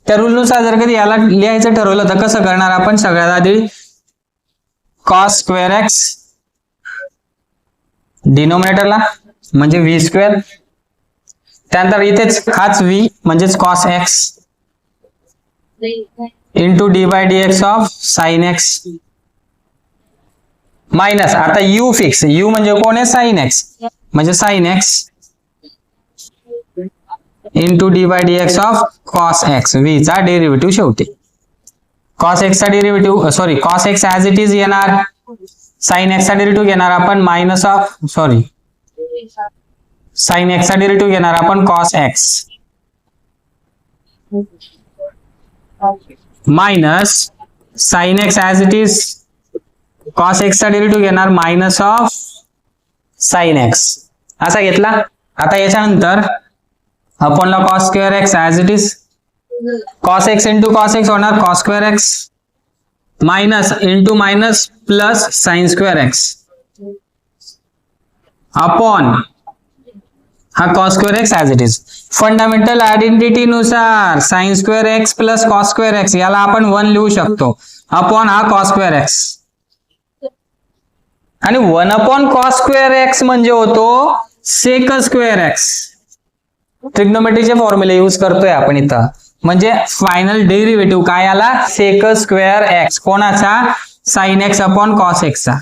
त्या रूल नुसार जर कधी याला लिहायचं ठरवलं तर कसं करणार आपण, सगळ्यात आधी कॉस स्क्वेअर एक्स डिनोमिनेटरला म्हणजे व्ही स्क्वेअर, त्यानंतर इथेच हाच v म्हणजेच cos x into dy dx of sine x minus आता u फिक्स, u म्हणजे कोण आहे साइन एक्स, म्हणजे sign x into dy dx of cos x, v चा डेरिव्हेटिव्ह शेवटी. कॉस एक्स चा derivative sorry cos x as it is येणार sign एक्सचा डेरिव्हेटिव्ह घेणार आपण मायनस ऑफ साइन एक्सचा डेरिव्हेटिव्ह घेणार आपण cos x minus sine x as it is cos एक्सचा डेरिव्हेटिव्ह घेणार मायनस ऑफ साइन एक्स असा घेतला. आता याच्यानंतर अपॉनला cos square x as it is cos x into cos x होणार cos square x minus into minus plus sine square x upon हा cos square x as it is. Fundamental identity नुसार sine square x plus cos square x याला आपण 1 लिहू शकतो upon हा cos square x आणि 1 upon cos square x म्हणजे होतो सेक स्क्वेअर एक्स. ट्रिग्नोमेट्रीचे फॉर्म्युले यूज करतोय आपण इथं म्हणजे फायनल डेरिव्हेटिव्ह काय आला सेक स्क्वेअर एक्स कोणाचा साइन एक्स अपॉन कॉस एक्सचा.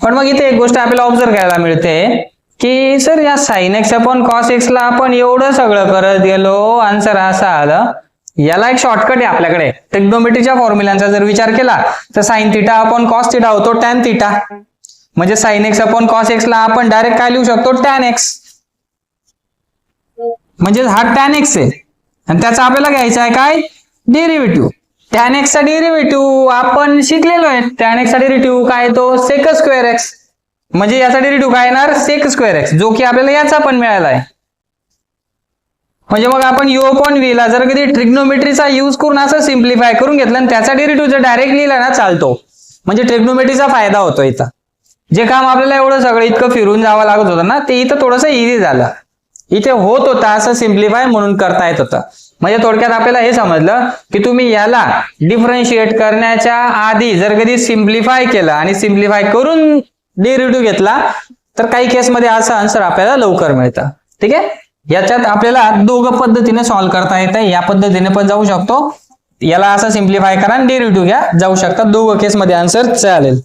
पण मग इथे एक गोष्ट आपल्याला ऑब्झर्व करायला मिळते की सर या sign x upon cos x ला आपण एवढं सगळं करत गेलो आन्सर असा आलं. याला एक शॉर्टकट आहे आपल्याकडे. ट्रिग्नोमेट्रीच्या फॉर्म्युलांचा जर विचार केला तर sine theta upon cos theta होतो टॅन थिटा म्हणजे sign x upon cos x ला आपण डायरेक्ट काय लिहू शकतो टॅन एक्स म्हणजे हा टॅन एक्स आहे आणि त्याचा आपल्याला घ्यायचा आहे काय डेरिव्हेटिव्ह. टॅन एक्सचा डेरिव्हेटिव्ह आपण शिकलेलो आहे. टॅन एक्सचा डेरिव्हेटिव्ह काय तो सेक स्क्वेअर एक्स म्हणजे याचा डेरिव्हेटिव्ह काय येणार सेक स्क्वेअर एक्स जो की आपल्याला याचा पण मिळाला आहे. म्हणजे मग आपण यू अपॉन व्ही ला जर कधी ट्रिग्नोमेट्रीचा यूज करून असं सिम्प्लिफाय करून घेतलं आणि त्याचा डेरिव्हेटिव्ह जर डायरेक्ट लिहिला ना चालतो म्हणजे ट्रिग्नोमेट्रीचा फायदा होतो. इथं जे काम आपल्याला एवढं सगळं इतकं फिरून जावं लागत होतं ना ते इथं थोडंसं इझी झालं. इथे होत होता असं सिम्प्लिफाय म्हणून करता येत होतं. म्हणजे थोडक्यात आपल्याला हे समजलं की तुम्ही याला डिफरन्शिएट करण्याच्या आधी जर कधी सिम्प्लिफाय केलं आणि सिम्प्लिफाय करून डेरिव्हेटिव्ह घेतला तर काही केसमध्ये असं आन्सर आपल्याला लवकर मिळतं. ठीक आहे. याच्यात आपल्याला दोघं पद्धतीने सॉल्व्ह करता येतं. या पद्धतीने पण जाऊ शकतो. याला असं सिम्प्लिफाय करा आणि डेरिव्हेटिव्ह घ्या जाऊ शकतात. दोघं केसमध्ये आन्सर चालेल.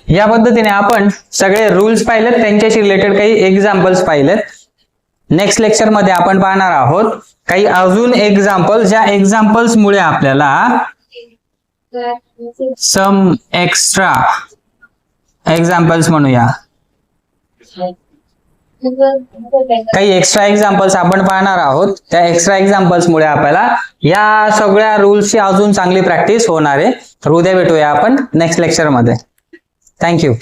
या पद्धतीने आपण सगळे रूल्स पाहिलेत त्यांच्याशी रिलेटेड काही एक्झाम्पल्स पाहिलेत. नेक्स्ट लेक्चर मध्ये आपण पाहणार आहोत काही अजून एक्झाम्पल्स ज्या एक्झाम्पल्स मुळे आपल्याला सम एक्स्ट्रा एक्झाम्पल्स म्हणूया काही एक्स्ट्रा एक्झाम्पल्स आपण पाहणार आहोत. त्या एक्स्ट्रा एक्झाम्पल्स मुळे आपल्याला या सगळ्या रूल्सची अजून चांगली प्रॅक्टिस होणार आहे. तर उद्या भेटूया आपण नेक्स्ट लेक्चर मध्ये. थँक्यू.